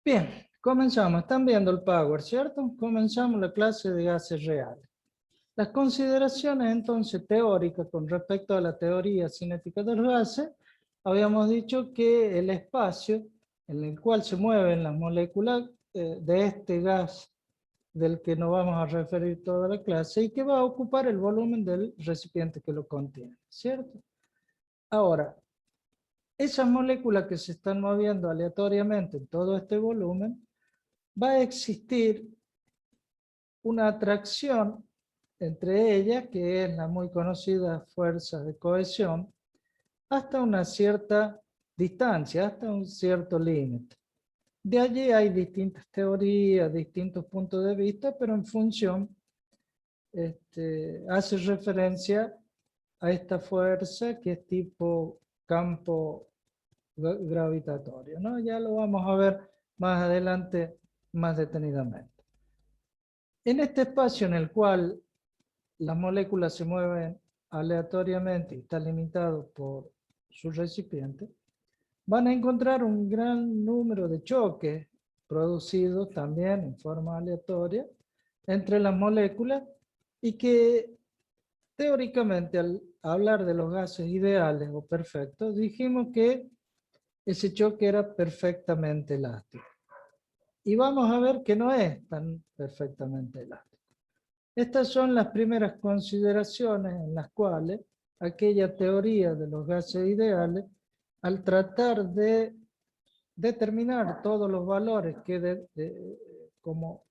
Bien, comenzamos. Están viendo el Power, ¿cierto? Comenzamos la clase de gases reales. Las consideraciones entonces teóricas con respecto a la teoría cinética de los gases, habíamos dicho que el espacio en el cual se mueven las moléculas de este gas del que nos vamos a referir toda la clase y que va a ocupar el volumen del recipiente que lo contiene, ¿cierto? Ahora, esas moléculas que se están moviendo aleatoriamente en todo este volumen, va a existir una atracción entre ellas, que es la muy conocida fuerza de cohesión, hasta una cierta distancia, hasta un cierto límite. De allí hay distintas teorías, distintos puntos de vista, pero en función hace referencia a esta fuerza que es tipo campo gravitatorio, ¿no? Ya lo vamos a ver más adelante, más detenidamente. En este espacio en el cual las moléculas se mueven aleatoriamente y está limitado por su recipiente, van a encontrar un gran número de choques producidos también en forma aleatoria entre las moléculas y que teóricamente al hablar de los gases ideales o perfectos dijimos que ese choque era perfectamente elástico. Y vamos a ver que no es tan perfectamente elástico. Estas son las primeras consideraciones en las cuales aquella teoría de los gases ideales, al tratar de determinar todos los valores que, como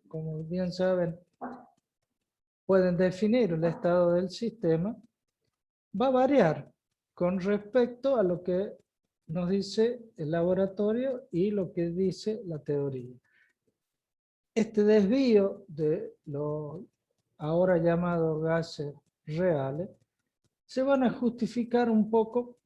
bien saben, pueden definir el estado del sistema, va a variar con respecto a lo que nos dice el laboratorio y lo que dice la teoría. Este desvío de los ahora llamados gases reales se van a justificar un poco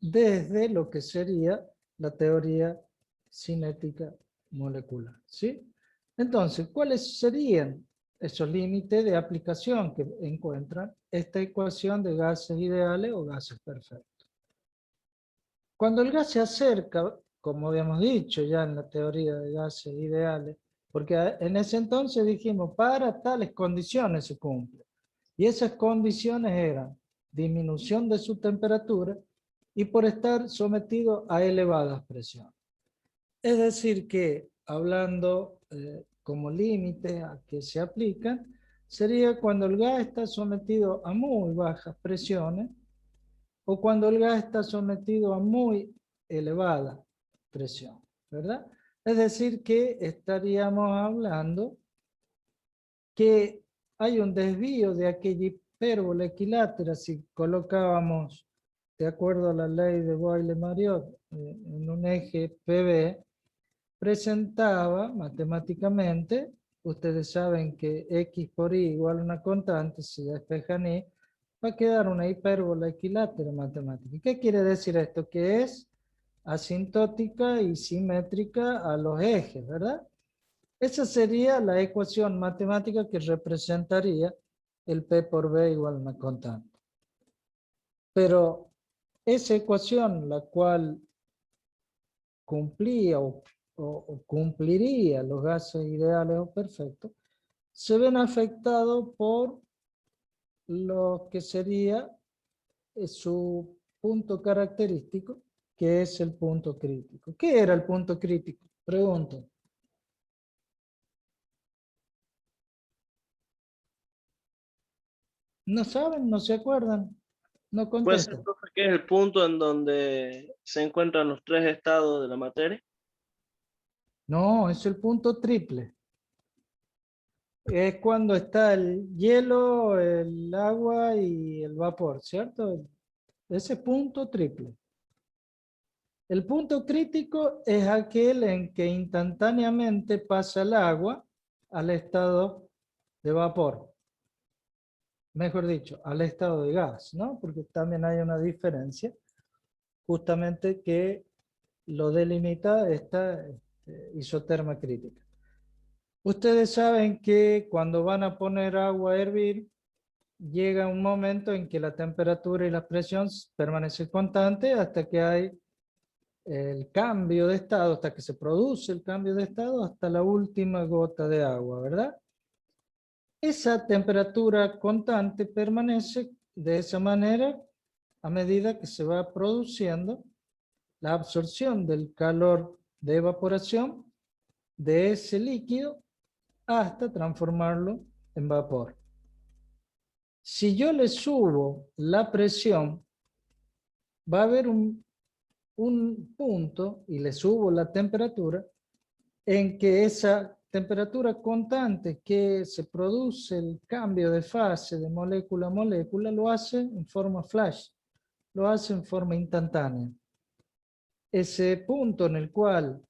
desde lo que sería la teoría cinética molecular, ¿sí? Entonces, ¿cuáles serían esos límites de aplicación que encuentran esta ecuación de gases ideales o gases perfectos? Cuando el gas se acerca, como habíamos dicho ya en la teoría de gases ideales, porque en ese entonces dijimos, para tales condiciones se cumple. Y esas condiciones eran disminución de su temperatura y por estar sometido a elevadas presiones. Es decir que, hablando como límite a que se aplican, sería cuando el gas está sometido a muy bajas presiones o cuando el gas está sometido a muy elevada presión, ¿verdad? Es decir que estaríamos hablando que hay un desvío de aquella hipérbola equilátera si colocábamos, de acuerdo a la ley de Boyle-Mariotte, en un eje PB, presentaba matemáticamente, ustedes saben que X por Y igual a una constante, si despejan Y, va a quedar una hipérbola equilátera matemática. ¿Qué quiere decir esto? Que es asintótica y simétrica a los ejes, ¿verdad? Esa sería la ecuación matemática que representaría el P por B igual a una constante. Pero esa ecuación, la cual cumplía o cumpliría los gases ideales o perfectos, se ven afectados por lo que sería su punto característico, que es el punto crítico. ¿Qué era el punto crítico? Pregunto. ¿No saben? ¿No se acuerdan? No Puede ser, contestan. profe, que es el punto en donde se encuentran los tres estados de la materia. No, es el punto triple. Es cuando está el hielo, el agua y el vapor, ¿cierto? Ese punto triple. El punto crítico es aquel en que instantáneamente pasa el agua al estado de vapor. Mejor dicho, al estado de gas, ¿no? Porque también hay una diferencia, justamente que lo delimita esta isoterma crítica. Ustedes saben que cuando van a poner agua a hervir, llega un momento en que la temperatura y la presión permanecen constantes hasta que hay el cambio de estado, hasta que se produce el cambio de estado, hasta la última gota de agua, ¿verdad? Esa temperatura constante permanece de esa manera a medida que se va produciendo la absorción del calor de evaporación de ese líquido hasta transformarlo en vapor. Si yo le subo la presión, va a haber un punto, y le subo la temperatura, en que esa temperatura constante que se produce el cambio de fase de molécula a molécula, lo hace en forma flash, lo hace en forma instantánea. Ese punto en el cual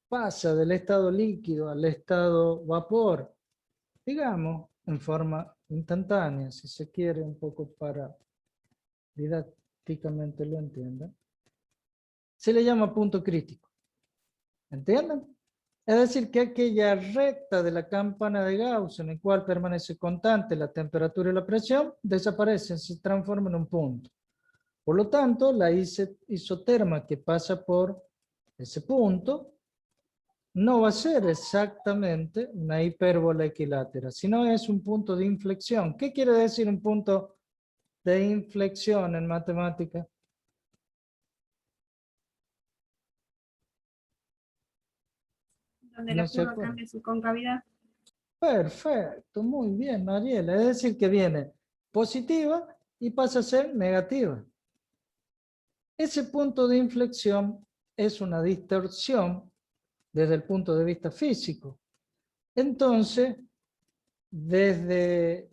pasa del estado líquido al estado vapor, digamos, en forma instantánea, si se quiere, un poco para didácticamente lo entiendan, se le llama punto crítico. ¿Entienden? Es decir, que aquella recta de la campana de Gauss en el cual permanece constante la temperatura y la presión, desaparece, se transforma en un punto. Por lo tanto, la isoterma que pasa por ese punto no va a ser exactamente una hipérbola equilátera, sino es un punto de inflexión. ¿Qué quiere decir un punto de inflexión en matemática? Donde No la se curva acuerda. cambia su concavidad. Perfecto, muy bien, Mariela. Es decir, que viene positiva y pasa a ser negativa. Ese punto de inflexión es una distorsión desde el punto de vista físico. Entonces, desde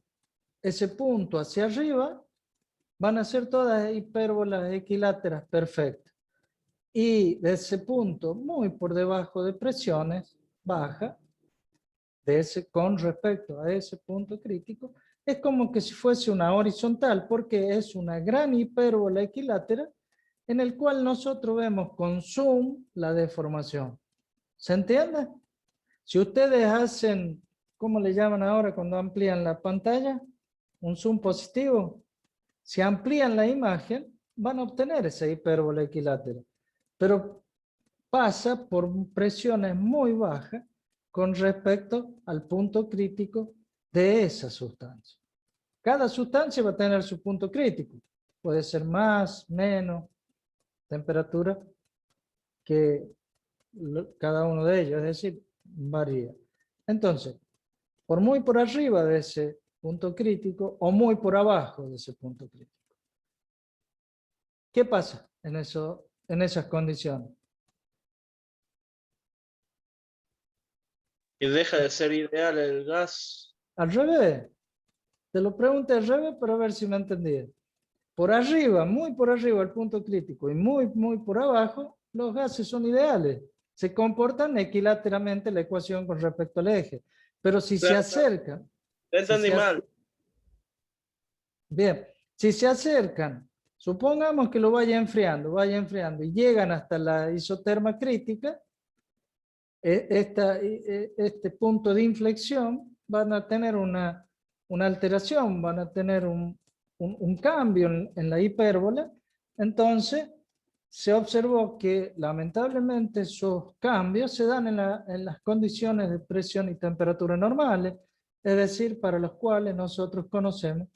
ese punto hacia arriba, van a ser todas hipérbolas equiláteras perfectas. Y de ese punto, muy por debajo de presiones, baja, con respecto a ese punto crítico, es como que si fuese una horizontal, porque es una gran hipérbola equilátera en el cual nosotros vemos con zoom la deformación. ¿Se entiende? Si ustedes hacen, ¿cómo le llaman ahora cuando amplían la pantalla? Un zoom positivo. Si amplían la imagen, van a obtener esa hipérbola equilátera. Pero pasa por presiones muy bajas con respecto al punto crítico de esa sustancia. Cada sustancia va a tener su punto crítico. Puede ser más, menos temperatura que cada uno de ellos, es decir, varía. Entonces, por muy por arriba de ese punto crítico o muy por abajo de ese punto crítico. ¿Qué pasa en esas condiciones? Y deja de ser ideal el gas. Al revés. Te lo pregunté al revés para ver si me entendí. Por arriba, muy por arriba el punto crítico y muy, muy por abajo, los gases son ideales. Se comportan equiláteramente la ecuación con respecto al eje. Pero si se Claro, acercan, te entendí mal. bien, si se acercan, supongamos que lo vaya enfriando y llegan hasta la isoterma crítica, este punto de inflexión van a tener una alteración, van a tener un cambio en la hipérbola. Entonces, se observó que lamentablemente esos cambios se dan en las condiciones de presión y temperatura normales, es decir, para los cuales nosotros conocemos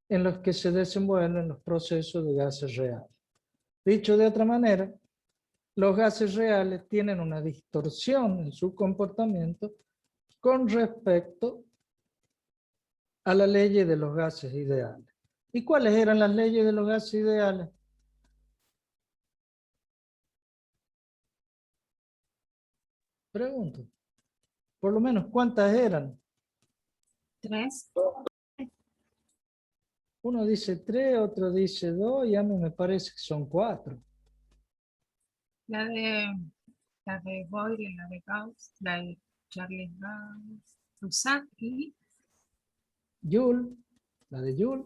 en los que se desenvuelven los procesos de gases reales. Dicho de otra manera, los gases reales tienen una distorsión en su comportamiento con respecto a la ley de los gases ideales. ¿Y cuáles eran las leyes de los gases ideales? Pregunto. Por lo menos, ¿cuántas eran? 3. Uno dice 3, otro dice 2, y a mí me parece que son 4. La de Boyle, la de Gauss, la de Charles Gauss, Rousseau y... Joule, la de Joule.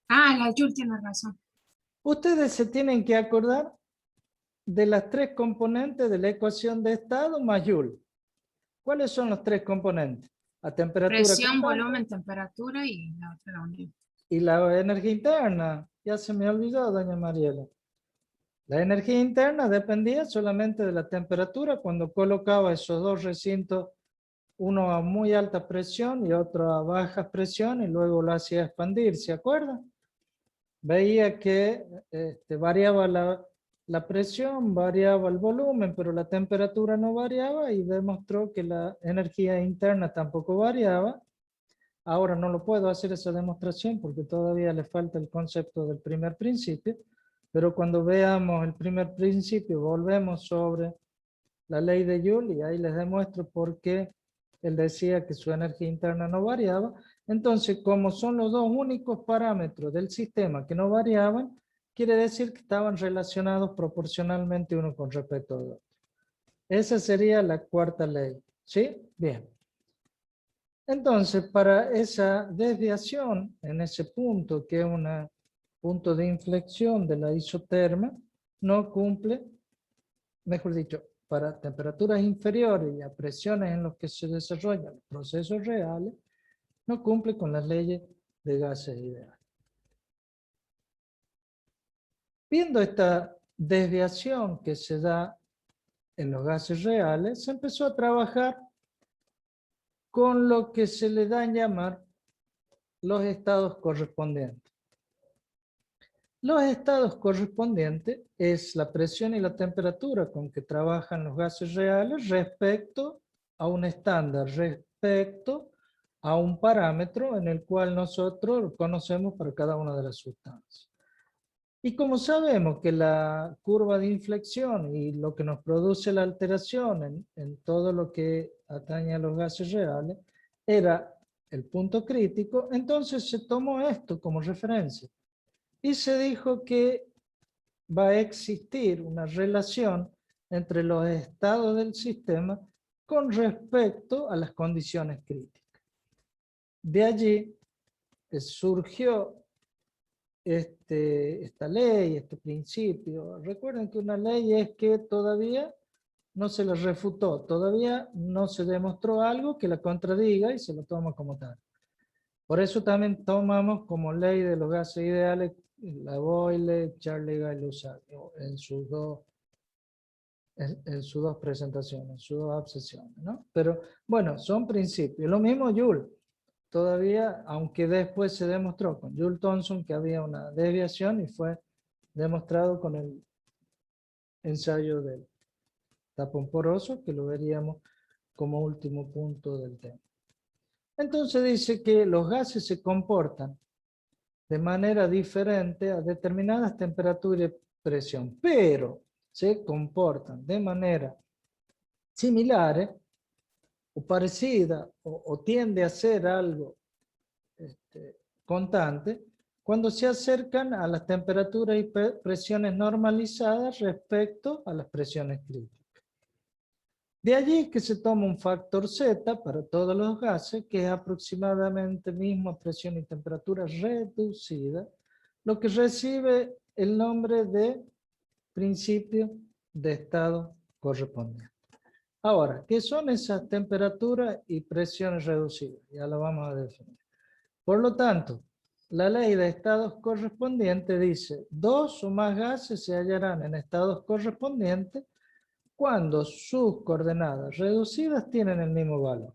Ah, la Jules tiene razón. Ustedes se tienen que acordar de las 3 componentes de la ecuación de estado más Joule. ¿Cuáles son los 3 componentes? La temperatura Presión, constante volumen, temperatura y la otra la unión. y la energía interna. Ya se me olvidó, doña Mariela. La energía interna dependía solamente de la temperatura cuando colocaba esos dos recintos, uno a muy alta presión y otro a baja presión, y luego lo hacía expandir, ¿se acuerdan? Veía que variaba la presión, variaba el volumen, pero la temperatura no variaba, y demostró que la energía interna tampoco variaba. Ahora no lo puedo hacer esa demostración porque todavía le falta el concepto del primer principio, pero cuando veamos el primer principio volvemos sobre la ley de Joule y ahí les demuestro por qué él decía que su energía interna no variaba. Entonces, como son los dos únicos parámetros del sistema que no variaban, quiere decir que estaban relacionados proporcionalmente uno con respecto al otro. Esa sería la cuarta ley. ¿Sí? Bien. Entonces, para esa desviación en ese punto, que es un punto de inflexión de la isoterma, no cumple, mejor dicho, para temperaturas inferiores y a presiones en las que se desarrollan los procesos reales, no cumple con las leyes de gases ideales. Viendo esta desviación que se da en los gases reales, se empezó a trabajar con lo que se le da en llamar los estados correspondientes. Los estados correspondientes es la presión y la temperatura con que trabajan los gases reales respecto a un estándar, respecto a un parámetro en el cual nosotros conocemos para cada una de las sustancias. Y como sabemos que la curva de inflexión y lo que nos produce la alteración en todo lo que atañe a los gases reales era el punto crítico, entonces se tomó esto como referencia. Y se dijo que va a existir una relación entre los estados del sistema con respecto a las condiciones críticas. De allí surgió esta ley, este principio. Recuerden que una ley es que todavía no se la refutó, todavía no se demostró algo que la contradiga y se lo toma como tal. Por eso también tomamos como ley de los gases ideales la Boyle, Charlier y Lussat en sus dos presentaciones, en sus dos obsesiones, ¿no? Pero bueno, son principios. Lo mismo Joule. Todavía, aunque después se demostró con Joule Thomson que había una desviación y fue demostrado con el ensayo del tapón poroso, que lo veríamos como último punto del tema. Entonces dice que los gases se comportan de manera diferente a determinadas temperaturas y presión, pero se comportan de manera similares o parecida o tiende a ser algo constante cuando se acercan a las temperaturas y presiones normalizadas respecto a las presiones críticas. De allí que se toma un factor Z para todos los gases, que es aproximadamente mismo a presión y temperatura reducida, lo que recibe el nombre de principio de estado correspondiente. Ahora, ¿qué son esas temperaturas y presiones reducidas? Ya lo vamos a definir. Por lo tanto, la ley de estados correspondientes dice, dos o más gases se hallarán en estados correspondientes cuando sus coordenadas reducidas tienen el mismo valor.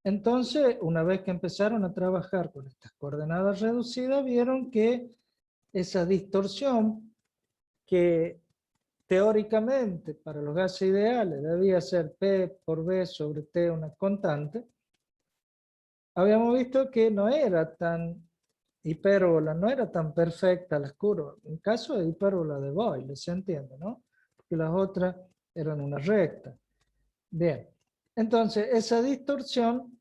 Entonces, una vez que empezaron a trabajar con estas coordenadas reducidas, vieron que esa distorsión, que teóricamente para los gases ideales debía ser P por B sobre T una constante, habíamos visto que no era tan hipérbola, no era tan perfecta las curvas. En caso de hipérbola de Boyle, ¿se entiende, no? Porque las otras eran una recta. Bien, entonces esa distorsión,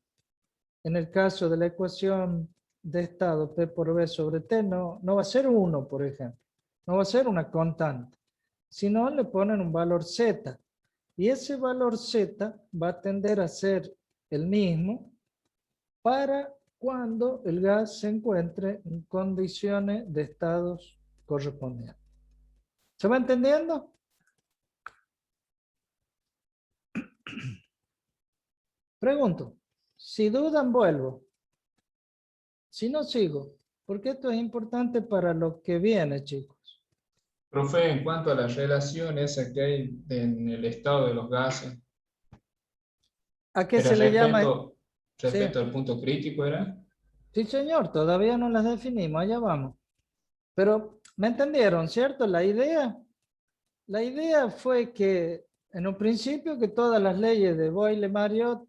en el caso de la ecuación de estado P por B sobre T, no va a ser 1, por ejemplo. No va a ser una constante, sino le ponen un valor Z. Y ese valor Z va a tender a ser el mismo para cuando el gas se encuentre en condiciones de estados correspondientes. ¿Se va entendiendo? Pregunto, si dudan vuelvo, si no sigo, porque esto es importante para lo que viene, chicos. Profe, en cuanto a la relación esa que hay en el estado de los gases, ¿A qué era se le llama? Sí, respecto al punto crítico, ¿era? sí, señor, todavía no las definimos, allá vamos. Pero, ¿me entendieron, cierto? La idea fue que, en un principio, que todas las leyes de Boyle-Mariotte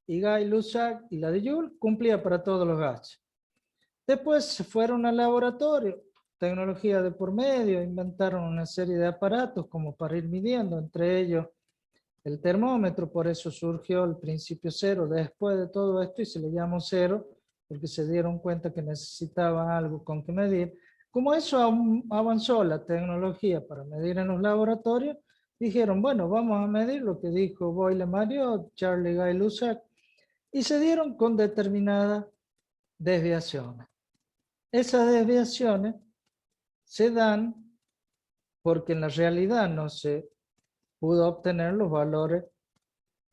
y Guy-Lussac y la de Joule cumplían para todos los gases. Después se fueron al laboratorio, tecnología de por medio, inventaron una serie de aparatos como para ir midiendo, entre ellos el termómetro, por eso surgió el principio cero después de todo esto y se le llamó cero, porque se dieron cuenta que necesitaban algo con que medir. Como eso avanzó la tecnología para medir en los laboratorios, dijeron, bueno, vamos a medir lo que dijo Boyle-Mariotte, Charlie Guy-Lussac, y se dieron con determinadas desviaciones. Esas desviaciones se dan porque en la realidad no se pudo obtener los valores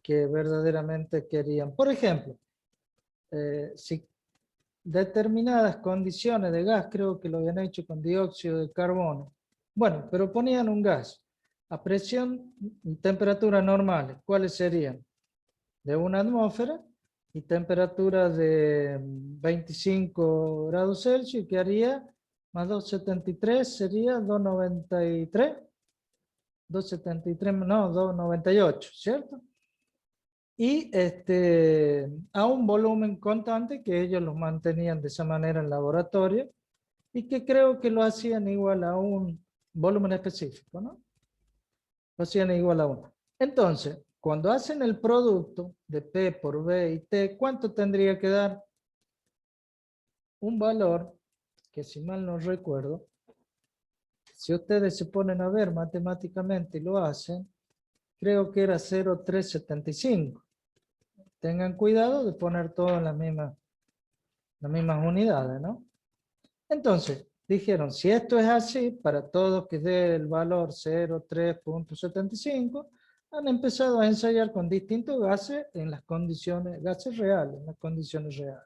que verdaderamente querían. Por ejemplo, si determinadas condiciones de gas, creo que lo habían hecho con dióxido de carbono, bueno, pero ponían un gas a presión y temperatura normales, ¿cuáles serían? De una atmósfera y temperatura de 25 grados Celsius, que haría más 273 sería 293, 273, no, 298, ¿cierto? Y a un volumen constante que ellos los mantenían de esa manera en laboratorio y que creo que lo hacían igual a un volumen específico, ¿no? Lo hacían igual a 1. Entonces, cuando hacen el producto de P por B y T, ¿cuánto tendría que dar? Un valor que, si mal no recuerdo, si ustedes se ponen a ver matemáticamente y lo hacen, creo que era 0,375. Tengan cuidado de poner todo en las mismas unidades, ¿no? Entonces, dijeron, si esto es así, para todos que dé el valor 0,3.75, han empezado a ensayar con distintos gases en las condiciones, gases reales, en las condiciones reales.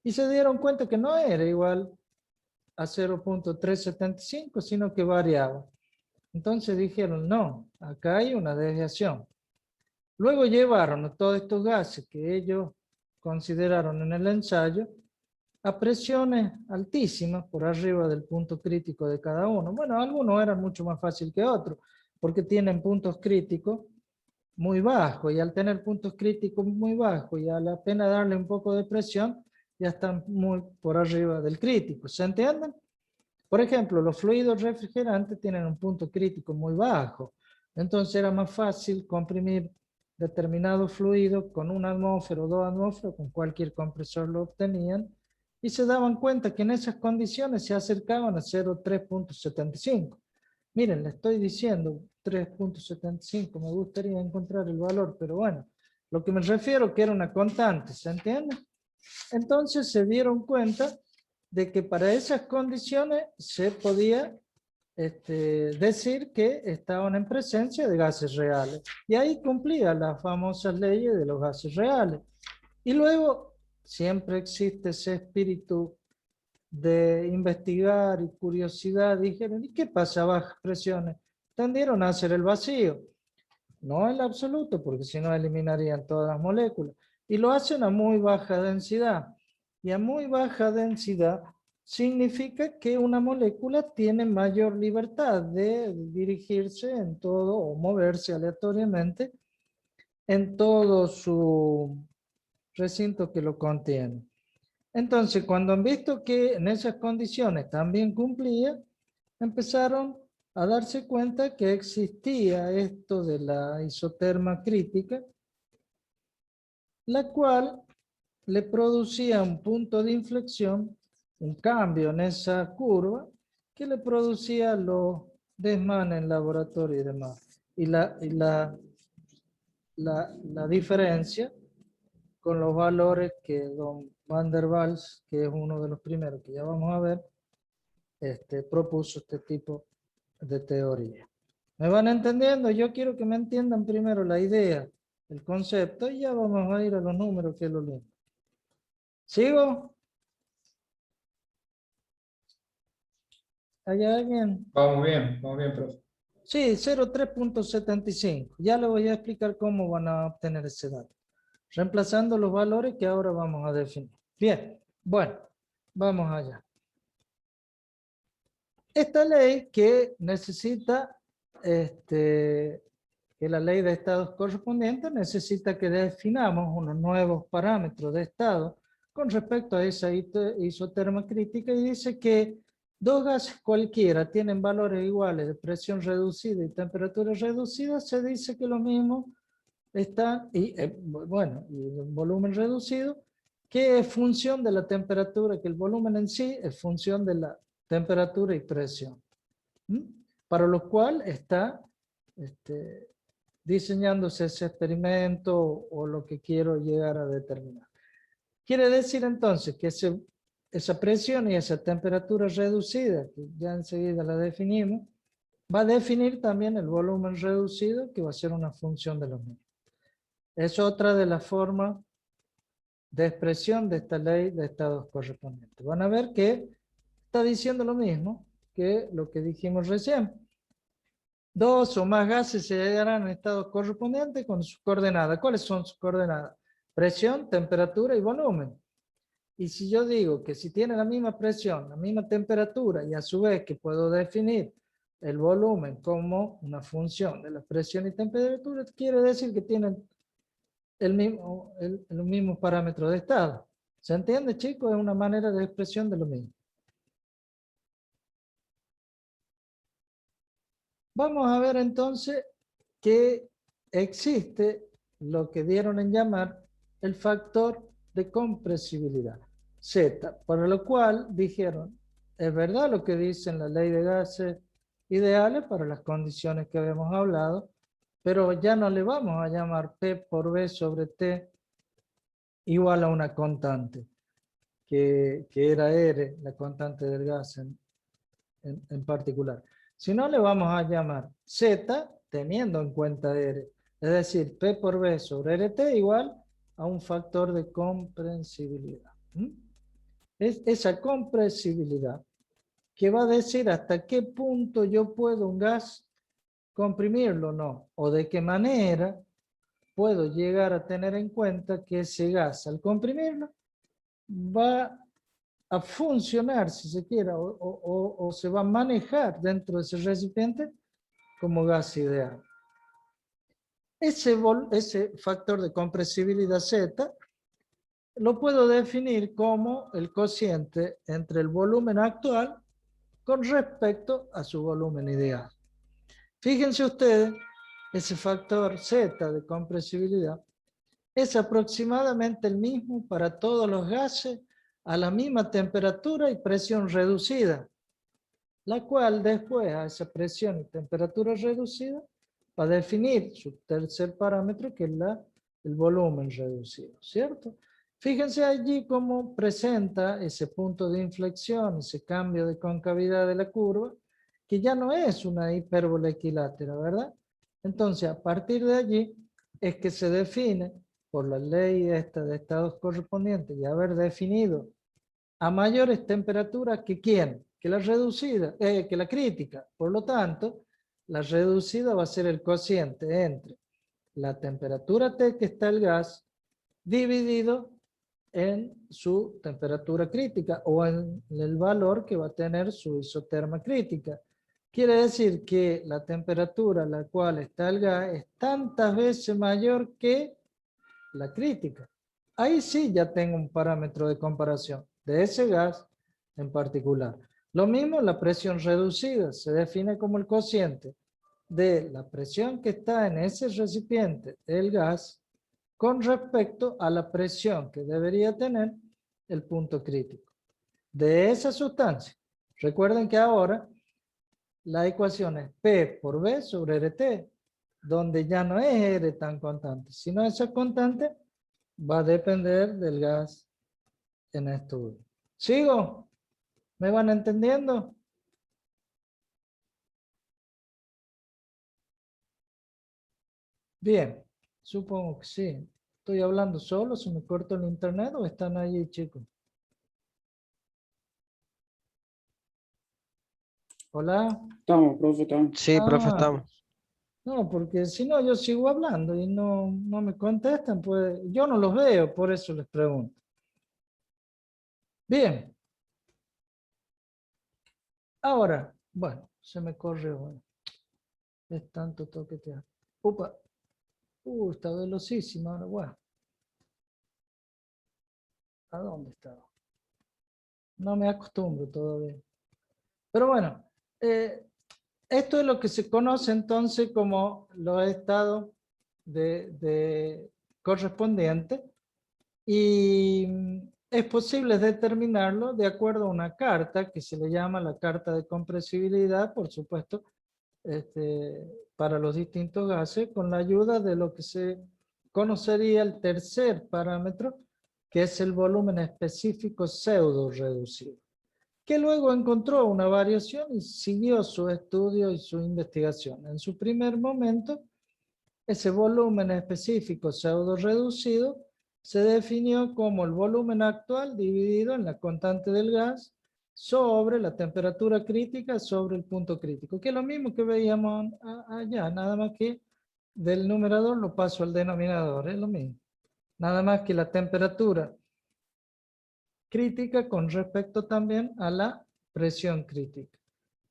Y se dieron cuenta que no era igual a 0,375, sino que variaba. Entonces dijeron, no, acá hay una desviación. Luego llevaron todos estos gases que ellos consideraron en el ensayo a presiones altísimas por arriba del punto crítico de cada uno. Bueno, algunos eran mucho más fácil que otros, porque tienen puntos críticos muy bajos, y al tener puntos críticos muy bajos y a la pena darle un poco de presión, ya están muy por arriba del crítico. ¿Se entienden? Por ejemplo, los fluidos refrigerantes tienen un punto crítico muy bajo, entonces era más fácil comprimir determinado fluido con una atmósfera o 2 atmósferas, con cualquier compresor lo obtenían, y se daban cuenta que en esas condiciones se acercaban a 0,3.75. Miren, le estoy diciendo 3.75, me gustaría encontrar el valor, pero bueno, lo que me refiero que era una constante, ¿se entiende? Entonces se dieron cuenta de que para esas condiciones se podía decir que estaban en presencia de gases reales. Y ahí cumplía las famosas leyes de los gases reales. Y luego siempre existe ese espíritu de investigar y curiosidad. Dijeron, ¿y qué pasa a bajas presiones? Tendieron a hacer el vacío. No el absoluto, porque si no eliminarían todas las moléculas. Y lo hacen a muy baja densidad. Y a muy baja densidad significa que una molécula tiene mayor libertad de dirigirse en todo o moverse aleatoriamente en todo su recinto que lo contiene. Entonces, cuando han visto que en esas condiciones también cumplía, empezaron a darse cuenta que existía esto de la isoterma crítica, la cual le producía un punto de inflexión, un cambio en esa curva, que le producía los desmanes en laboratorio y demás. Y la diferencia con los valores que don Van der Waals, que es uno de los primeros que ya vamos a ver, propuso este tipo de teoría. ¿Me van entendiendo? Yo quiero que me entiendan primero la idea, el concepto, y ya vamos a ir a los números, que es lo lindo. ¿Sigo? ¿Hay alguien? Vamos bien, profe. Sí, 0,3.75. Ya le voy a explicar cómo van a obtener ese dato. Reemplazando los valores que ahora vamos a definir. Bien, bueno, vamos allá. Esta ley que necesita, que la ley de estados correspondientes necesita que definamos unos nuevos parámetros de estado con respecto a esa isoterma crítica y dice que dos gases cualquiera tienen valores iguales de presión reducida y temperatura reducida, se dice que lo mismo está, y volumen reducido, que es función de la temperatura, que el volumen en sí es función de la temperatura y presión. Para lo cual está diseñándose ese experimento o lo que quiero llegar a determinar. Quiere decir entonces que esa presión y esa temperatura reducida, que ya enseguida la definimos, va a definir también el volumen reducido, que va a ser una función de lo mismo. Es otra de las formas de expresión de esta ley de estados correspondientes. Van a ver que está diciendo lo mismo que lo que dijimos recién. Dos o más gases se hallarán en estados correspondientes con sus coordenadas. ¿Cuáles son sus coordenadas? Presión, temperatura y volumen. Y si yo digo que si tiene la misma presión, la misma temperatura y a su vez que puedo definir el volumen como una función de la presión y temperatura, quiere decir que tienen los mismos parámetros de estado. ¿Se entiende, chicos? Es una manera de expresión de lo mismo. Vamos a ver entonces que existe lo que dieron en llamar el factor de compresibilidad, Z, para lo cual dijeron, es verdad lo que dice en la ley de gases ideales para las condiciones que habíamos hablado, pero ya no le vamos a llamar P por V sobre T igual a una constante, que era R, la constante del gas en particular. Si no, le vamos a llamar Z teniendo en cuenta R. Es decir, P por V sobre RT igual a un factor de compresibilidad. Es esa compresibilidad que va a decir hasta qué punto yo puedo un gas comprimirlo o no, o de qué manera puedo llegar a tener en cuenta que ese gas al comprimirlo va a funcionar, si se quiera, o se va a manejar dentro de ese recipiente como gas ideal. Ese factor de compresibilidad Z lo puedo definir como el cociente entre el volumen actual con respecto a su volumen ideal. Fíjense ustedes, ese factor Z de compresibilidad es aproximadamente el mismo para todos los gases a la misma temperatura y presión reducida, la cual después a esa presión y temperatura reducida va a definir su tercer parámetro, que es el volumen reducido, ¿cierto? Fíjense allí cómo presenta ese punto de inflexión, ese cambio de concavidad de la curva, que ya no es una hipérbola equilátera, ¿verdad? Entonces, a partir de allí es que se define por la ley esta de estados correspondientes y haber definido a mayores temperaturas que ¿quién? Que la reducida, que la crítica. Por lo tanto, la reducida va a ser el cociente entre la temperatura T que está el gas dividido en su temperatura crítica o en el valor que va a tener su isoterma crítica. Quiere decir que la temperatura a la cual está el gas es tantas veces mayor que la crítica. Ahí sí ya tengo un parámetro de comparación de ese gas en particular. Lo mismo la presión reducida se define como el cociente de la presión que está en ese recipiente del gas con respecto a la presión que debería tener el punto crítico de esa sustancia. Recuerden que ahora la ecuación es P por V sobre RT, donde ya no es R tan constante, sino esa constante va a depender del gas en estudio. ¿Sigo? ¿Me van entendiendo? Bien, supongo que sí. ¿Estoy hablando solo? ¿Se me corta el internet o están allí, chicos? Hola. Estamos, profe, estamos. Sí, profe, Ah, estamos. no, porque si no yo sigo hablando y no me contestan, pues yo no los veo, por eso les pregunto. Bien. Ahora, bueno, se me corre, bueno. Es tanto toquetear. Upa. Está velocísimo ahora, bueno. ¿A dónde estaba? No me acostumbro todavía. Pero bueno, esto es lo que se conoce entonces como los estados de correspondientes y es posible determinarlo de acuerdo a una carta que se le llama la carta de compresibilidad, por supuesto, para los distintos gases, con la ayuda de lo que se conocería el tercer parámetro, que es el volumen específico pseudo reducido, que luego encontró una variación y siguió su estudio y su investigación. En su primer momento, ese volumen específico pseudo reducido se definió como el volumen actual dividido en la constante del gas sobre la temperatura crítica sobre el punto crítico, que es lo mismo que veíamos allá, nada más que del numerador lo paso al denominador, es lo mismo. Nada más que la temperatura crítica con respecto también a la presión crítica.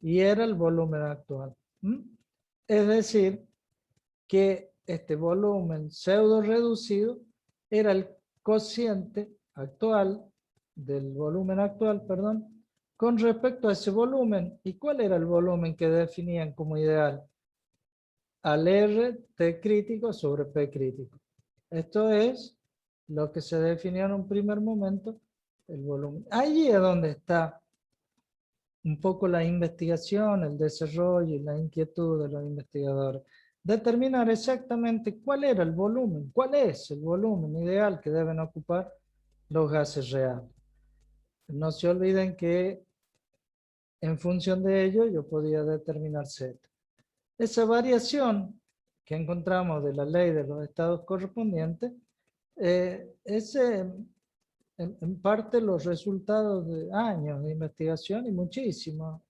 Y era el volumen actual. Es decir, que este volumen pseudo reducido era el cociente actual del volumen actual, perdón, con respecto a ese volumen. ¿Y cuál era el volumen que definían como ideal? Al R T crítico sobre P crítico. Esto es lo que se definió en un primer momento, el volumen. Allí es donde está un poco la investigación, el desarrollo y la inquietud de los investigadores. Determinar exactamente cuál era el volumen, cuál es el volumen ideal que deben ocupar los gases reales. No se olviden que en función de ello yo podía determinar Z. Esa variación que encontramos de la ley de los estados correspondientes es en parte los resultados de años de investigación y muchísimos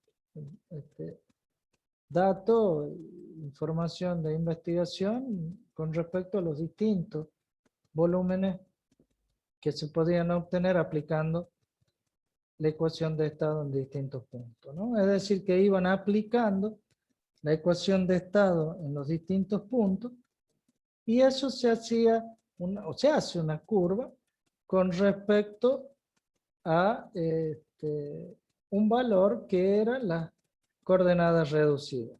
datos, información de investigación con respecto a los distintos volúmenes que se podían obtener aplicando la ecuación de estado en distintos puntos, ¿no? Es decir, que iban aplicando la ecuación de estado en los distintos puntos y eso se hacía, se hace una curva con respecto a un valor que era la coordenada reducida.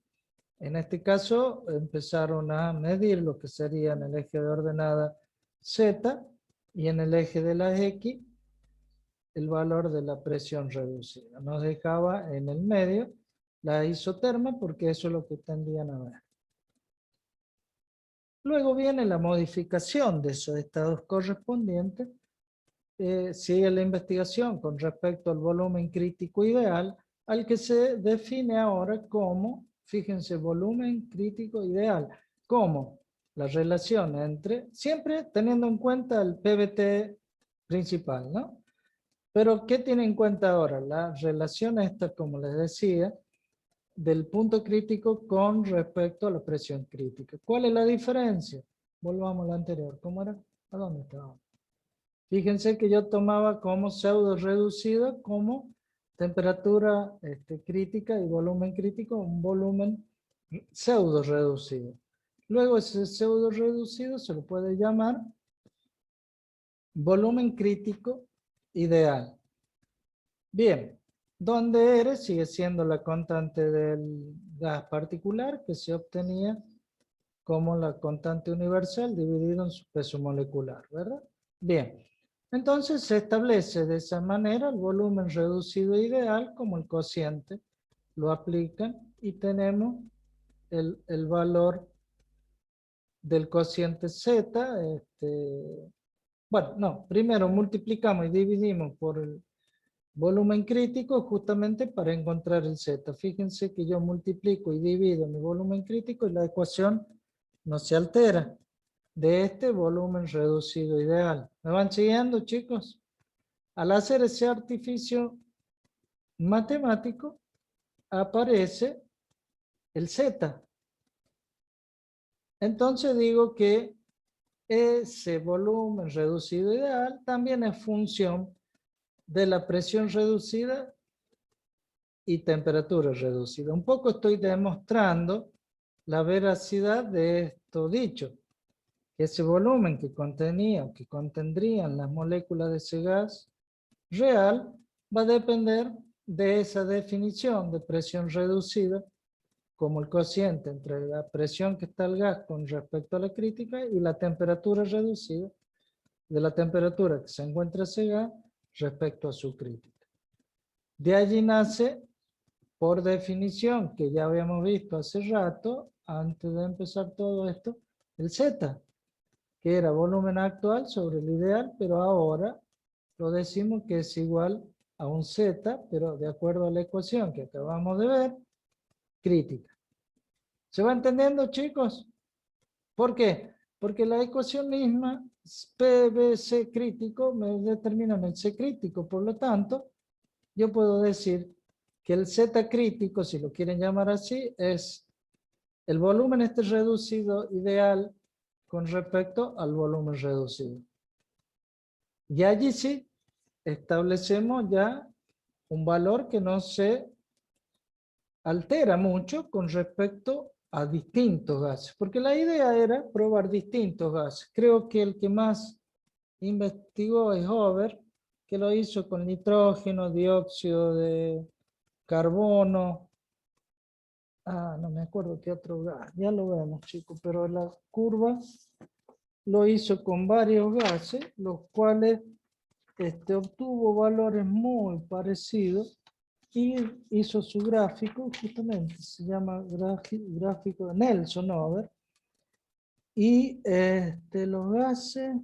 En este caso empezaron a medir lo que sería en el eje de ordenada Z y en el eje de la X el valor de la presión reducida. Nos dejaba en el medio la isoterma porque eso es lo que tendían a ver. Luego viene la modificación de esos estados correspondientes. Sigue la investigación con respecto al volumen crítico ideal, al que se define ahora como, fíjense, volumen crítico ideal, como la relación entre, siempre teniendo en cuenta el PVT principal, ¿no? Pero ¿qué tiene en cuenta ahora? La relación esta, como les decía, del punto crítico con respecto a la presión crítica. ¿Cuál es la diferencia? Volvamos a la anterior. ¿Cómo era? ¿A dónde estaba? Fíjense que yo tomaba como pseudo reducido como temperatura crítica y volumen crítico, un volumen pseudo reducido. Luego ese pseudo reducido se lo puede llamar volumen crítico ideal. Bien, donde R sigue siendo la constante del gas particular que se obtenía como la constante universal dividido en su peso molecular, ¿verdad? Bien, entonces se establece de esa manera el volumen reducido ideal como el cociente. Lo aplican y tenemos el valor del cociente Z. Bueno, no, primero multiplicamos y dividimos por el volumen crítico justamente para encontrar el Z. Fíjense que yo multiplico y divido mi volumen crítico y la ecuación no se altera de este volumen reducido ideal. ¿Me van siguiendo, chicos? Al hacer ese artificio matemático, aparece el Z. Entonces digo que ese volumen reducido ideal también es función de la presión reducida y temperatura reducida. Un poco estoy demostrando la veracidad de esto dicho. Ese volumen que contenía o que contendrían las moléculas de ese gas real va a depender de esa definición de presión reducida como el cociente entre la presión que está el gas con respecto a la crítica y la temperatura reducida de la temperatura que se encuentra ese gas respecto a su crítica. De allí nace, por definición, que ya habíamos visto hace rato, antes de empezar todo esto, el Z, que era volumen actual sobre el ideal, pero ahora lo decimos que es igual a un Z, pero de acuerdo a la ecuación que acabamos de ver, crítica. ¿Se va entendiendo, chicos? ¿Por qué? Porque la ecuación misma, PBC crítico, me determina el C crítico. Por lo tanto, yo puedo decir que el Z crítico, si lo quieren llamar así, es el volumen reducido ideal con respecto al volumen reducido. Y allí sí, establecemos ya un valor que no se altera mucho con respecto a distintos gases, porque la idea era probar distintos gases. Creo que el que más investigó es Hover, que lo hizo con nitrógeno, dióxido de carbono, no me acuerdo qué otro gas, ya lo vemos chicos, pero la curva lo hizo con varios gases, los cuales obtuvo valores muy parecidos y hizo su gráfico, justamente se llama gráfico de Nelson-Over, y los gases,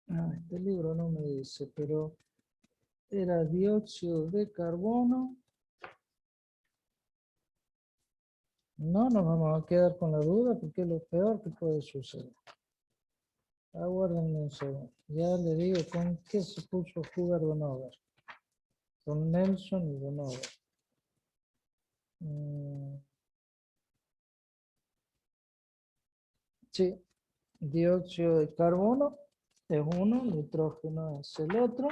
este libro no me dice, pero era dióxido de carbono. No nos vamos a quedar con la duda porque es lo peor que puede suceder. Aguárdenme un segundo. Ya le digo con qué se puso a jugar Donover. Con Nelson y Donover. Sí, dióxido de carbono es uno, nitrógeno es el otro.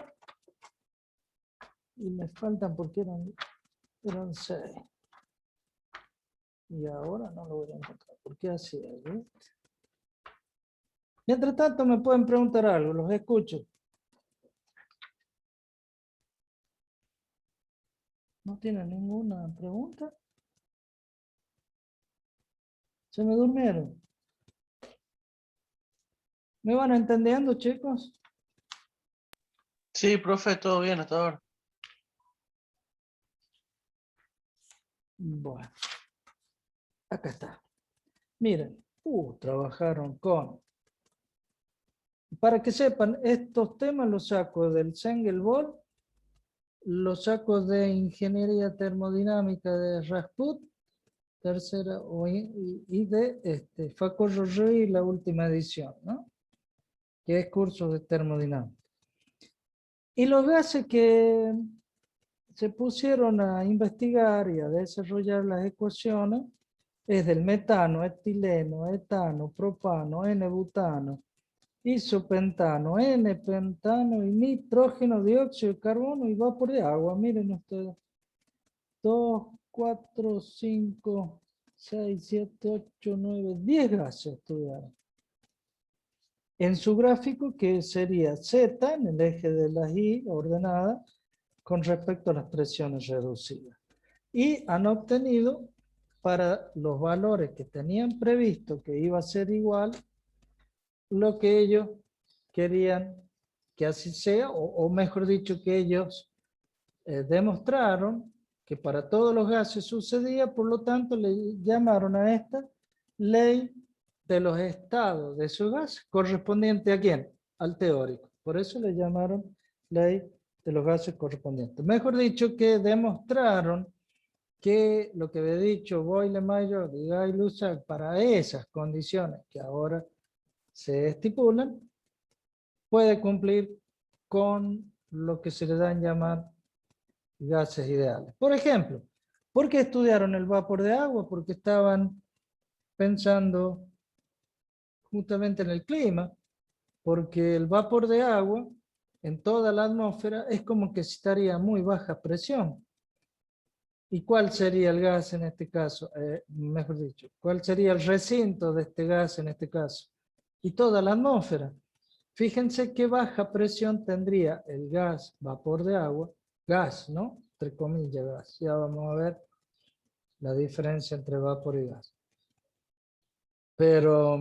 Y me faltan porque eran 6. Y ahora no lo voy a encontrar. ¿Por qué así es? Mientras tanto me pueden preguntar algo, los escucho. ¿No tienen ninguna pregunta? ¿Se me durmieron? ¿Me van entendiendo, chicos? Sí, profe, todo bien hasta ahora. Bueno, acá está. Miren, trabajaron con... Para que sepan, estos temas los saco del Sengelball, los saco de Ingeniería Termodinámica de Rasput, tercera, y de Faco Rorrey, la última edición, ¿no? Que es curso de termodinámica. Y los gases que se pusieron a investigar y a desarrollar las ecuaciones es del metano, etileno, etano, propano, N-butano, isopentano, N-pentano y nitrógeno, dióxido de carbono y vapor de agua. Miren ustedes. 2, 4, 5, 6, 7, 8, 9, 10 gases estudiaron. En su gráfico, que sería Z en el eje de las Y ordenada con respecto a las presiones reducidas. Y han obtenido para los valores que tenían previsto que iba a ser igual lo que ellos querían que así sea, o mejor dicho, que ellos demostraron que para todos los gases sucedía, por lo tanto le llamaron a esta ley de los estados de esos gases, correspondiente ¿a quién? Al teórico. Por eso le llamaron ley de los gases correspondientes. Mejor dicho, que demostraron que lo que había dicho Boyle-Mayor y Gay-Lussac para esas condiciones que ahora se estipulan, puede cumplir con lo que se le da en llamar gases ideales. Por ejemplo, ¿por qué estudiaron el vapor de agua? Porque estaban pensando justamente en el clima, porque el vapor de agua en toda la atmósfera es como que estaría a muy baja presión. ¿Y cuál sería el gas en este caso? Mejor dicho, ¿cuál sería el recinto de este gas en este caso? Y toda la atmósfera. Fíjense qué baja presión tendría el gas, vapor de agua, gas, ¿no? Entre comillas, gas. Ya vamos a ver la diferencia entre vapor y gas. Pero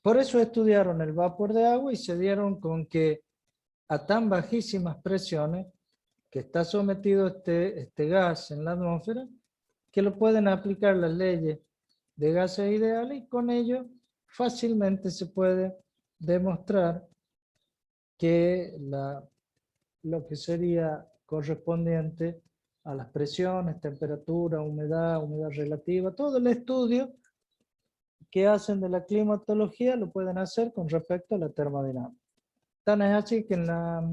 por eso estudiaron el vapor de agua y se dieron con que a tan bajísimas presiones que está sometido este gas en la atmósfera, que lo pueden aplicar las leyes de gases ideales y con ello fácilmente se puede demostrar que lo que sería correspondiente a las presiones, temperatura, humedad relativa, todo el estudio que hacen de la climatología lo pueden hacer con respecto a la termodinámica. Tan es así que en la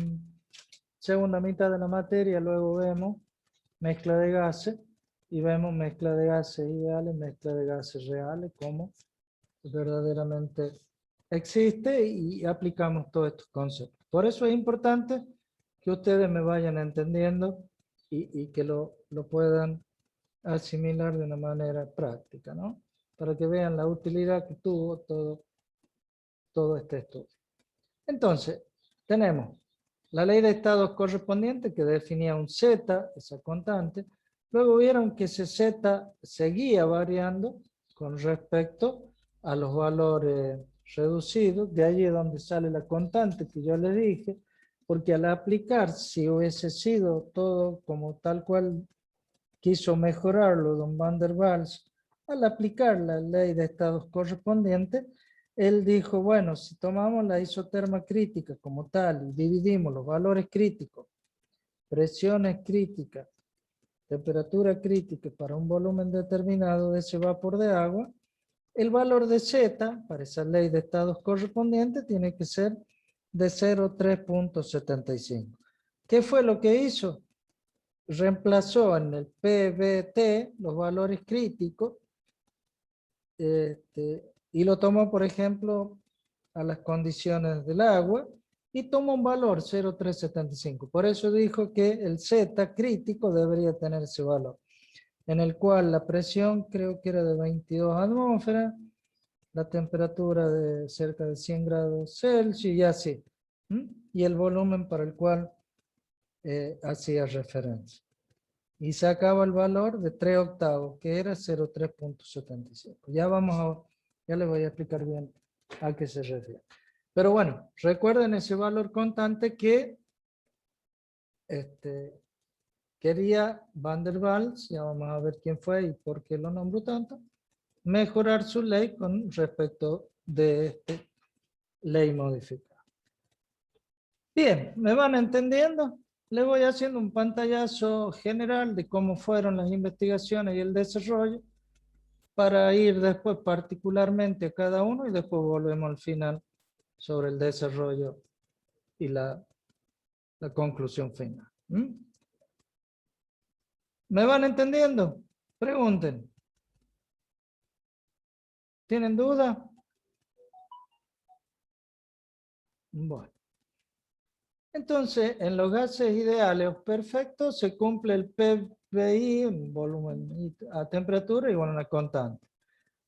segunda mitad de la materia luego vemos mezcla de gases y vemos mezcla de gases ideales, mezcla de gases reales, como verdaderamente existe y aplicamos todos estos conceptos. Por eso es importante que ustedes me vayan entendiendo y que lo puedan asimilar de una manera práctica, ¿no? Para que vean la utilidad que tuvo todo este estudio. Entonces, tenemos la ley de estados correspondiente que definía un Z, esa constante. Luego vieron que ese Z seguía variando con respecto a los valores reducidos. De allí es donde sale la constante que yo les dije, porque al aplicar, si hubiese sido todo como tal cual quiso mejorarlo don Van der Waals, al aplicar la ley de estados correspondientes, él dijo, bueno, si tomamos la isoterma crítica como tal y dividimos los valores críticos, presiones críticas, temperatura crítica para un volumen determinado de ese vapor de agua, el valor de Z, para esa ley de estados correspondientes, tiene que ser de 0,3.75. ¿Qué fue lo que hizo? Reemplazó en el PBT los valores críticos y lo tomó, por ejemplo, a las condiciones del agua y tomó un valor 0,375. Por eso dijo que el Z crítico debería tener ese valor, en el cual la presión creo que era de 22 atmósferas, la temperatura de cerca de 100 grados Celsius y así. Y el volumen para el cual hacía referencia. Y sacaba el valor de 3 octavos, que era 0,3.75. Ya les voy a explicar bien a qué se refiere. Pero bueno, recuerden ese valor constante que quería Van der Waals, ya vamos a ver quién fue y por qué lo nombró tanto, mejorar su ley con respecto de esta ley modificada. Bien, ¿me van entendiendo? Le voy haciendo un pantallazo general de cómo fueron las investigaciones y el desarrollo para ir después particularmente a cada uno y después volvemos al final sobre el desarrollo y la conclusión final. ¿Me van entendiendo? Pregunten. ¿Tienen duda? Bueno. Entonces, en los gases ideales o perfectos se cumple el PBI, un volumen a temperatura igual a una constante,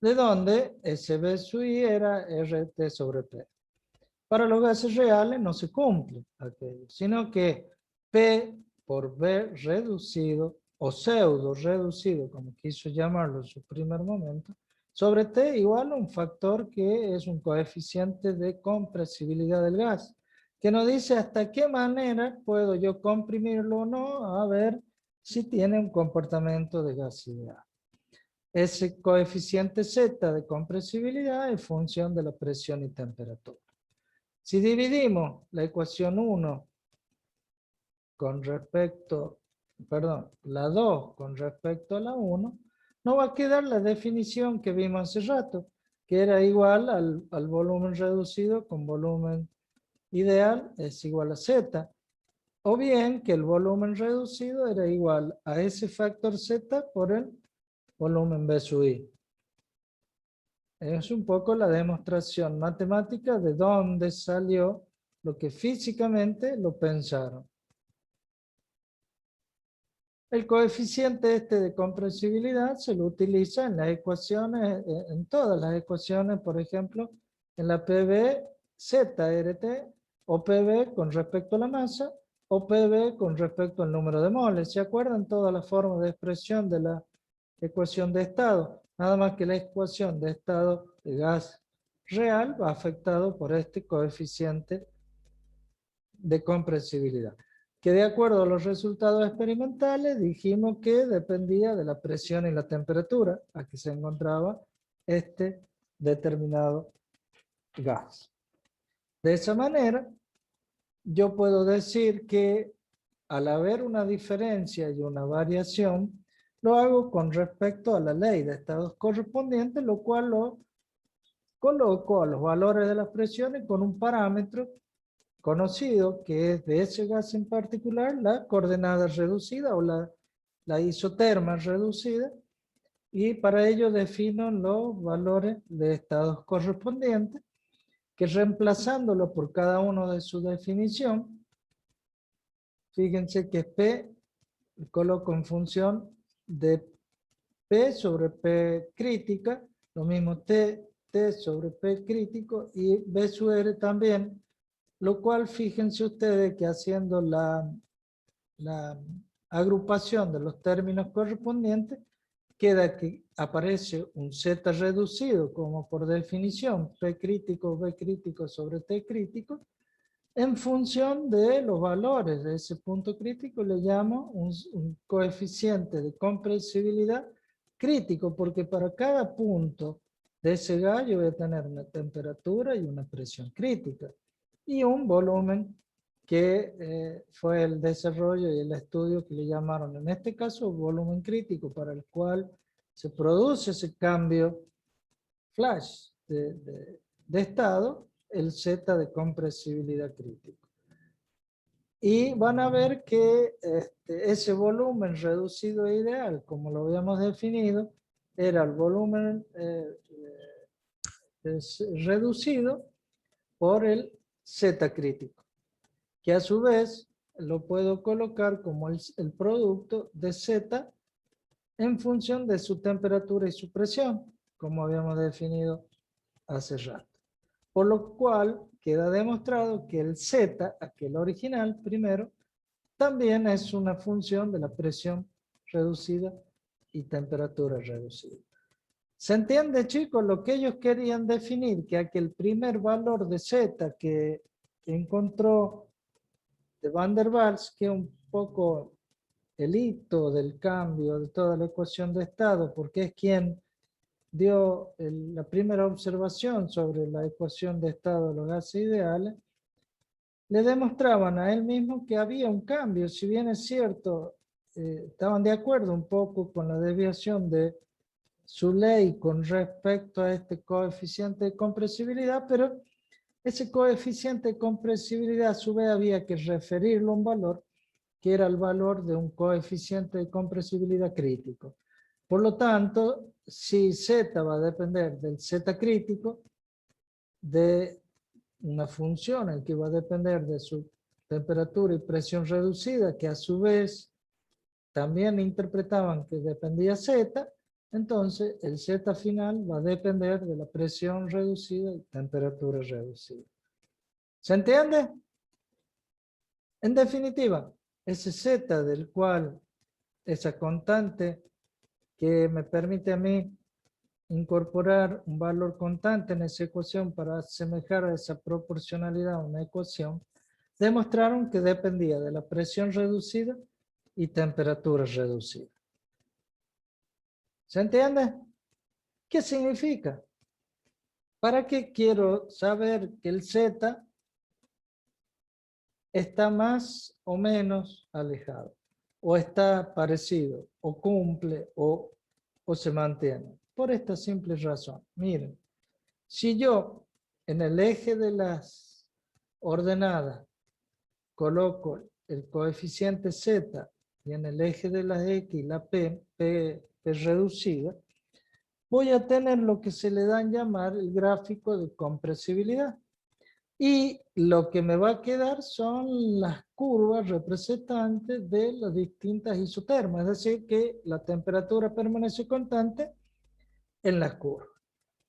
de donde SB sub I era RT sobre P. Para los gases reales no se cumple aquello, sino que P por B reducido o pseudo reducido, como quiso llamarlo en su primer momento, sobre T igual a un factor que es un coeficiente de compresibilidad del gas, que nos dice hasta qué manera puedo yo comprimirlo o no, a ver si tiene un comportamiento de gas ideal. Ese coeficiente Z de compresibilidad es función de la presión y temperatura. Si dividimos la ecuación 1 con respecto, perdón, la 2 con respecto a la 1, nos va a quedar la definición que vimos hace rato, que era igual al volumen reducido con volumen ideal es igual a Z. O bien que el volumen reducido era igual a ese factor Z por el volumen B sub I. Es un poco la demostración matemática de dónde salió lo que físicamente lo pensaron. El coeficiente este de compresibilidad se lo utiliza en las ecuaciones, en todas las ecuaciones, por ejemplo, en la PV ZRT, o PV con respecto a la masa, o PV con respecto al número de moles. ¿Se acuerdan todas las formas de expresión de la ecuación de estado? Nada más que la ecuación de estado de gas real va afectado por este coeficiente de compresibilidad, que de acuerdo a los resultados experimentales dijimos que dependía de la presión y la temperatura a que se encontraba este determinado gas. De esa manera, yo puedo decir que al haber una diferencia y una variación, lo hago con respecto a la ley de estados correspondientes, lo cual lo coloco a los valores de las presiones con un parámetro conocido que es de ese gas en particular, la coordenada reducida o la isoterma reducida, y para ello defino los valores de estados correspondientes, que reemplazándolo por cada uno de su definición, fíjense que P coloco en función de P sobre P crítica, lo mismo T sobre P crítico y B sub R también, lo cual fíjense ustedes que haciendo la agrupación de los términos correspondientes, queda que aparece un Z reducido como por definición P crítico, B crítico sobre T crítico, en función de los valores de ese punto crítico le llamo un coeficiente de compresibilidad crítico, porque para cada punto de ese gas yo voy a tener una temperatura y una presión crítica y un volumen que fue el desarrollo y el estudio que le llamaron en este caso volumen crítico, para el cual se produce ese cambio flash de estado, el Z de compresibilidad crítico. Y van a ver que ese volumen reducido e ideal, como lo habíamos definido, era el volumen reducido por el Z crítico, que a su vez lo puedo colocar como el producto de Z en función de su temperatura y su presión, como habíamos definido hace rato. Por lo cual queda demostrado que el Z, aquel original primero, también es una función de la presión reducida y temperatura reducida. ¿Se entiende, chicos? Lo que ellos querían definir, que aquel primer valor de Z que encontró de Van der Waals, que es un poco el hito del cambio de toda la ecuación de estado, porque es quien dio la primera observación sobre la ecuación de estado de los gases ideales, le demostraban a él mismo que había un cambio, si bien es cierto, estaban de acuerdo un poco con la desviación de su ley con respecto a este coeficiente de compresibilidad, pero ese coeficiente de compresibilidad a su vez había que referirlo a un valor que era el valor de un coeficiente de compresibilidad crítico. Por lo tanto, si Z va a depender del Z crítico, de una función que va a depender de su temperatura y presión reducida, que a su vez también interpretaban que dependía Z, entonces el Z final va a depender de la presión reducida y temperatura reducida. ¿Se entiende? En definitiva, ese Z del cual, esa constante que me permite a mí incorporar un valor constante en esa ecuación para asemejar a esa proporcionalidad a una ecuación, demostraron que dependía de la presión reducida y temperatura reducida. ¿Se entiende? ¿Qué significa? ¿Para qué quiero saber que el Z está más o menos alejado? ¿O está parecido? ¿O cumple? ¿O se mantiene? Por esta simple razón. Miren, si yo en el eje de las ordenadas coloco el coeficiente Z y en el eje de las X y la P reducida, voy a tener lo que se le da en llamar el gráfico de compresibilidad. Y lo que me va a quedar son las curvas representantes de las distintas isotermas, es decir, que la temperatura permanece constante en las curvas.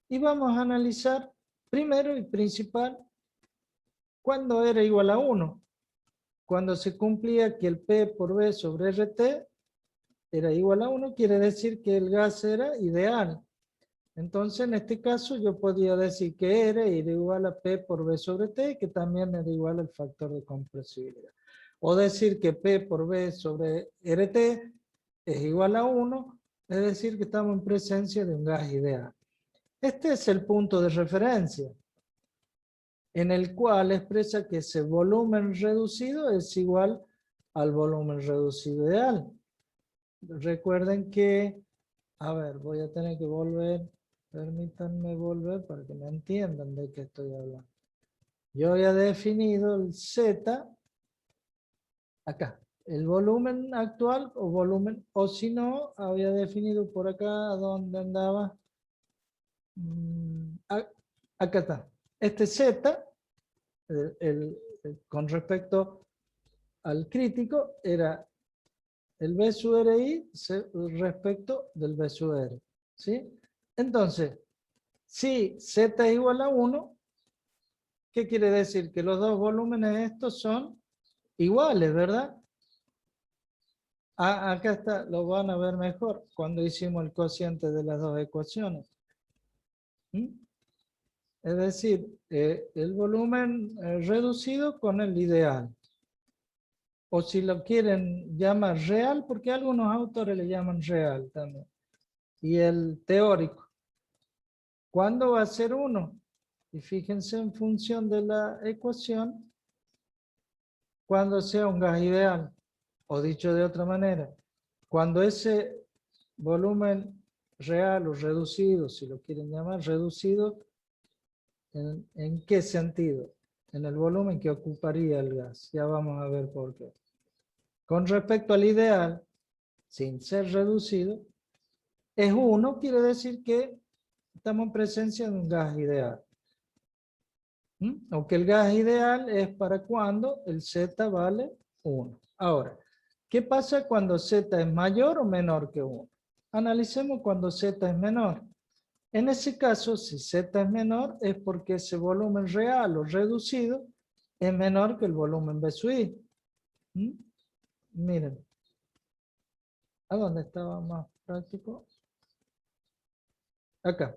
Y vamos a analizar primero y principal cuándo era igual a 1. Cuando se cumplía que el P por V sobre RT era igual a 1, quiere decir que el gas era ideal. Entonces, en este caso, yo podía decir que R era igual a P por V sobre T, que también era igual al factor de compresibilidad. O decir que P por V sobre RT es igual a 1, es decir, que estamos en presencia de un gas ideal. Este es el punto de referencia, en el cual expresa que ese volumen reducido es igual al volumen reducido ideal. Recuerden que, a ver, voy a tener que volver. Permítanme volver para que me entiendan de qué estoy hablando. Yo había definido el Z, acá, el volumen actual o volumen, o si no, había definido por acá donde andaba. Acá está. Este Z, con respecto al crítico, era el B sub RI respecto del B sub R. ¿Sí? Entonces, si Z es igual a 1, ¿qué quiere decir? Que los dos volúmenes estos son iguales, ¿verdad? Acá está, lo van a ver mejor cuando hicimos el cociente de las dos ecuaciones. Es decir, el volumen reducido con el ideal. O si lo quieren llamar real, porque algunos autores le llaman real también. Y el teórico. ¿Cuándo va a ser 1? Y fíjense en función de la ecuación, cuando sea un gas ideal. O dicho de otra manera, cuando ese volumen real o reducido, si lo quieren llamar reducido, ¿en qué sentido? En el volumen que ocuparía el gas. Ya vamos a ver por qué. Con respecto al ideal, sin ser reducido, es 1, quiere decir que estamos en presencia de un gas ideal. Aunque el gas ideal es para cuando el Z vale 1. Ahora, ¿qué pasa cuando Z es mayor o menor que 1? Analicemos cuando Z es menor. En ese caso, si Z es menor, es porque ese volumen real o reducido es menor que el volumen B sub I. Miren. ¿A dónde estaba más práctico? Acá.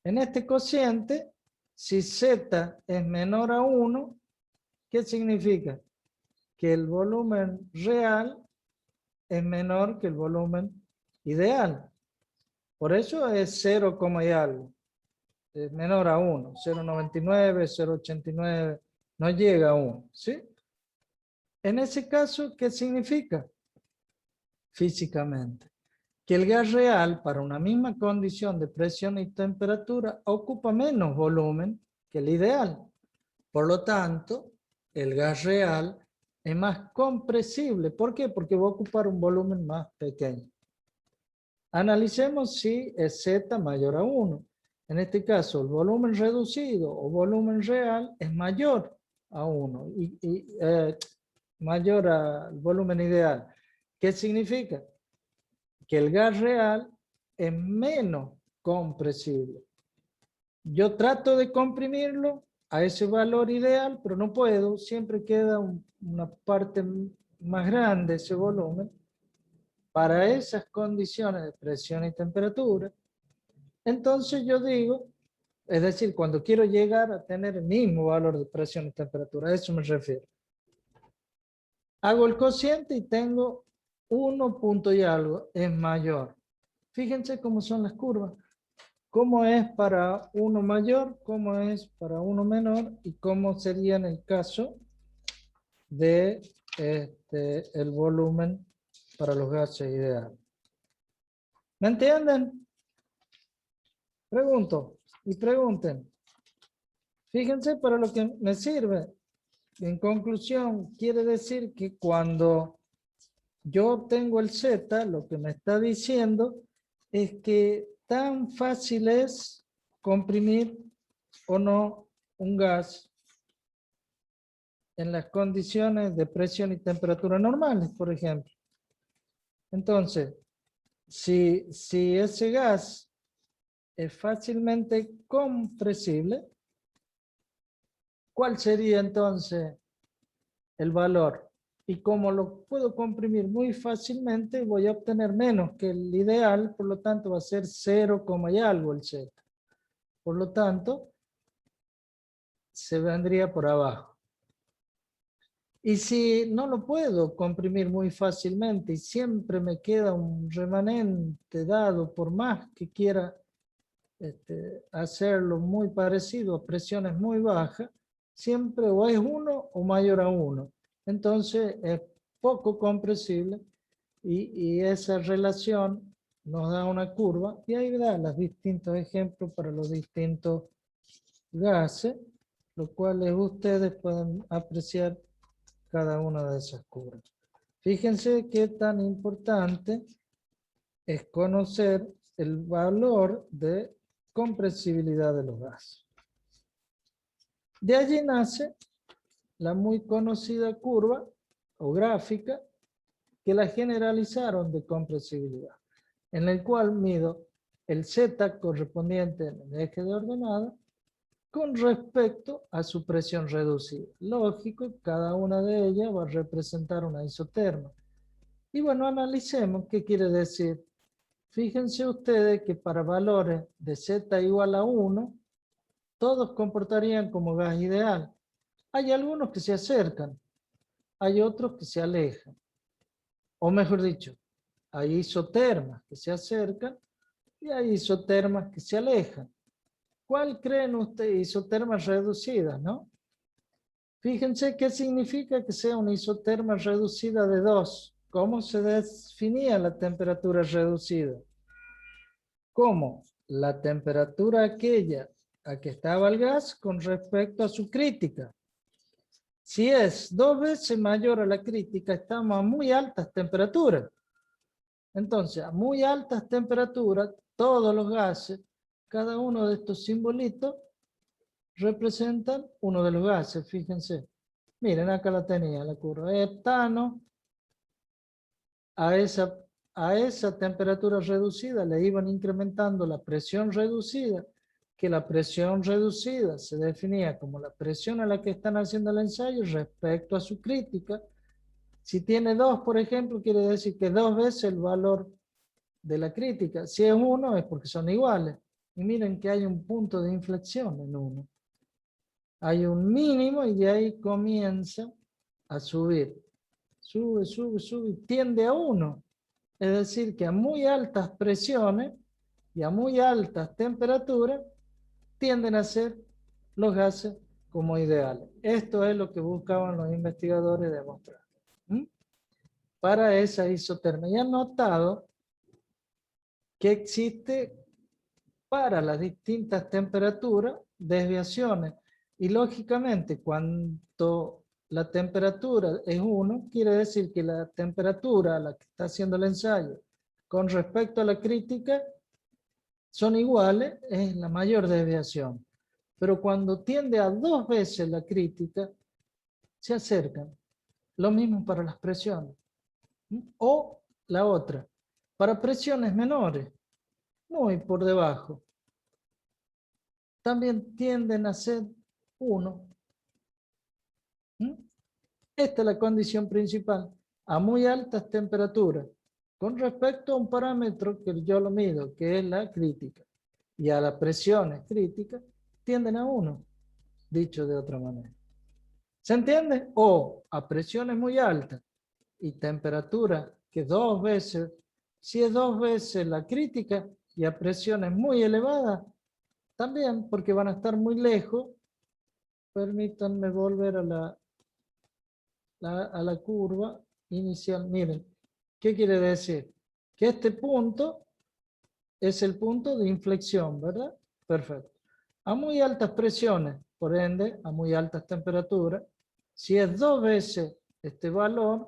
En este cociente, si Z es menor a 1, ¿qué significa? Que el volumen real es menor que el volumen ideal. Por eso es 0, y algo. Es menor a 1. 0,99, 0,89. No llega a 1. ¿Sí? En ese caso, ¿qué significa? Físicamente. Que el gas real, para una misma condición de presión y temperatura, ocupa menos volumen que el ideal. Por lo tanto, el gas real es más compresible. ¿Por qué? Porque va a ocupar un volumen más pequeño. Analicemos si es Z mayor a 1. En este caso, el volumen reducido o volumen real es mayor a 1, mayor al volumen ideal. ¿Qué significa? Que el gas real es menos compresible. Yo trato de comprimirlo a ese valor ideal, pero no puedo, siempre queda una parte más grande ese volumen para esas condiciones de presión y temperatura. Entonces yo digo, es decir, cuando quiero llegar a tener el mismo valor de presión y temperatura, a eso me refiero. Hago el cociente y tengo 1 punto y algo, es mayor. Fíjense cómo son las curvas. Cómo es para uno mayor, cómo es para uno menor y cómo sería en el caso de el volumen para los gases ideales. ¿Me entienden? Pregunto y pregunten. Fíjense para lo que me sirve. en conclusión, quiere decir que cuando yo obtengo el Z, lo que me está diciendo es que tan fácil es comprimir o no un gas en las condiciones de presión y temperatura normales, por ejemplo. Entonces, si ese gas es fácilmente compresible, ¿cuál sería entonces el valor? Y como lo puedo comprimir muy fácilmente, voy a obtener menos que el ideal, por lo tanto va a ser 0, y algo el Z. Por lo tanto, se vendría por abajo. Y si no lo puedo comprimir muy fácilmente y siempre me queda un remanente dado, por más que quiera hacerlo muy parecido a presiones muy bajas, siempre o es 1 o mayor a 1. Entonces es poco compresible y esa relación nos da una curva y ahí da los distintos ejemplos para los distintos gases, los cuales ustedes pueden apreciar cada una de esas curvas. Fíjense qué tan importante es conocer el valor de compresibilidad de los gases. De allí nace la muy conocida curva o gráfica que la generalizaron de compresibilidad, en el cual mido el Z correspondiente en el eje de ordenada con respecto a su presión reducida. Lógico, cada una de ellas va a representar una isoterma. Y bueno, analicemos qué quiere decir. Fíjense ustedes que para valores de Z igual a 1, todos comportarían como gas ideal. Hay algunos que se acercan, hay otros que se alejan. O mejor dicho, hay isotermas que se acercan y hay isotermas que se alejan. ¿Cuál creen ustedes? Isotermas reducidas, ¿no? Fíjense qué significa que sea una isoterma reducida de 2. ¿Cómo se definía la temperatura reducida? Como la temperatura aquella a que estaba el gas con respecto a su crítica. Si es 2 veces mayor a la crítica, estamos a muy altas temperaturas. Entonces, a muy altas temperaturas, todos los gases, cada uno de estos simbolitos, representan uno de los gases, fíjense. Miren, acá la tenía, la curva. Heptano, a esa temperatura reducida le iban incrementando la presión reducida, que la presión reducida se definía como la presión a la que están haciendo el ensayo respecto a su crítica. Si tiene 2, por ejemplo, quiere decir que 2 veces el valor de la crítica. Si es 1, es porque son iguales. Y miren que hay un punto de inflexión en 1. Hay un mínimo y de ahí comienza a subir. Sube, sube, sube y tiende a 1. Es decir, que a muy altas presiones y a muy altas temperaturas tienden a ser los gases como ideales. Esto es lo que buscaban los investigadores demostrar. Para esa isotermia. Y han notado que existe para las distintas temperaturas desviaciones. Y lógicamente, cuando la temperatura es 1, quiere decir que la temperatura a la que está haciendo el ensayo con respecto a la crítica son iguales, es la mayor desviación. Pero cuando tiende a 2 veces la crítica, se acercan. Lo mismo para las presiones. O la otra, para presiones menores, muy por debajo, también tienden a ser 1. Esta es la condición principal, a muy altas temperaturas, con respecto a un parámetro que yo lo mido, que es la crítica, y a las presiones críticas, tienden a 1, dicho de otra manera. ¿Se entiende? O a presiones muy altas y temperatura que 2 veces, si es 2 veces la crítica, y a presiones muy elevadas, también porque van a estar muy lejos. Permítanme volver a la curva inicial. Miren, ¿qué quiere decir? Que este punto es el punto de inflexión, ¿verdad? Perfecto. A muy altas presiones, por ende, a muy altas temperaturas, Si es 2 veces este valor,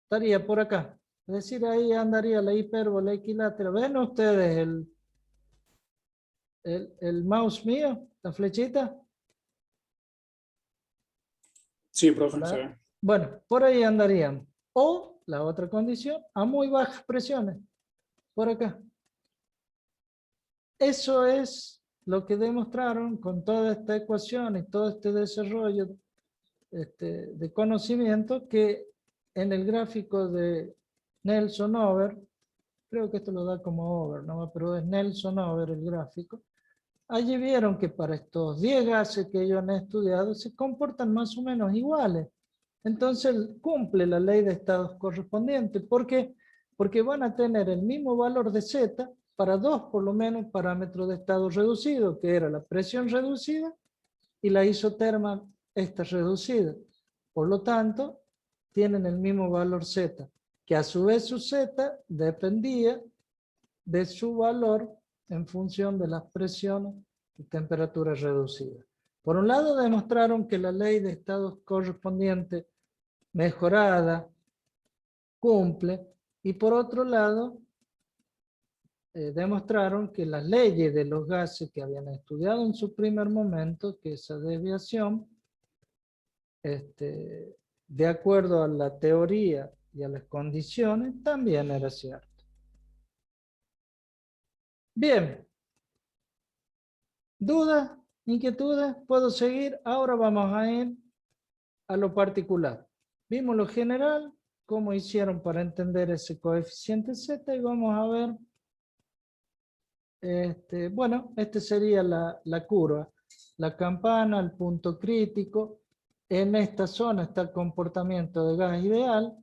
estaría por acá. Es decir, ahí andaría la hipérbola equilátera. ¿Ven ustedes el mouse mío? La flechita. Sí, profe, Hola. se ve. Bueno, por ahí andarían. O la otra condición, a muy bajas presiones. Por acá. Eso es lo que demostraron con toda esta ecuación y todo este desarrollo de conocimiento, que en el gráfico de Nelson Over, creo que esto lo da como Over, ¿no? Pero es Nelson Over el gráfico. Allí vieron que para estos 10 gases que ellos han estudiado se comportan más o menos iguales. Entonces cumple la ley de estados correspondientes. ¿Por qué? Porque van a tener el mismo valor de Z para 2 por lo menos parámetros de estado reducido, que era la presión reducida y la isoterma esta reducida. Por lo tanto, tienen el mismo valor Z, que a su vez su Z dependía de su valor en función de las presiones y temperaturas reducidas. Por un lado, demostraron que la ley de estados correspondientes mejorada cumple, y por otro lado, demostraron que las leyes de los gases que habían estudiado en su primer momento, que esa desviación, de acuerdo a la teoría y a las condiciones, también era cierto. Bien. ¿Dudas? ¿Inquietudes? ¿Puedo seguir? Ahora vamos a ir a lo particular. Vimos lo general, cómo hicieron para entender ese coeficiente Z, y vamos a ver, bueno, sería la curva, la campana, el punto crítico. En esta zona está el comportamiento de gas ideal,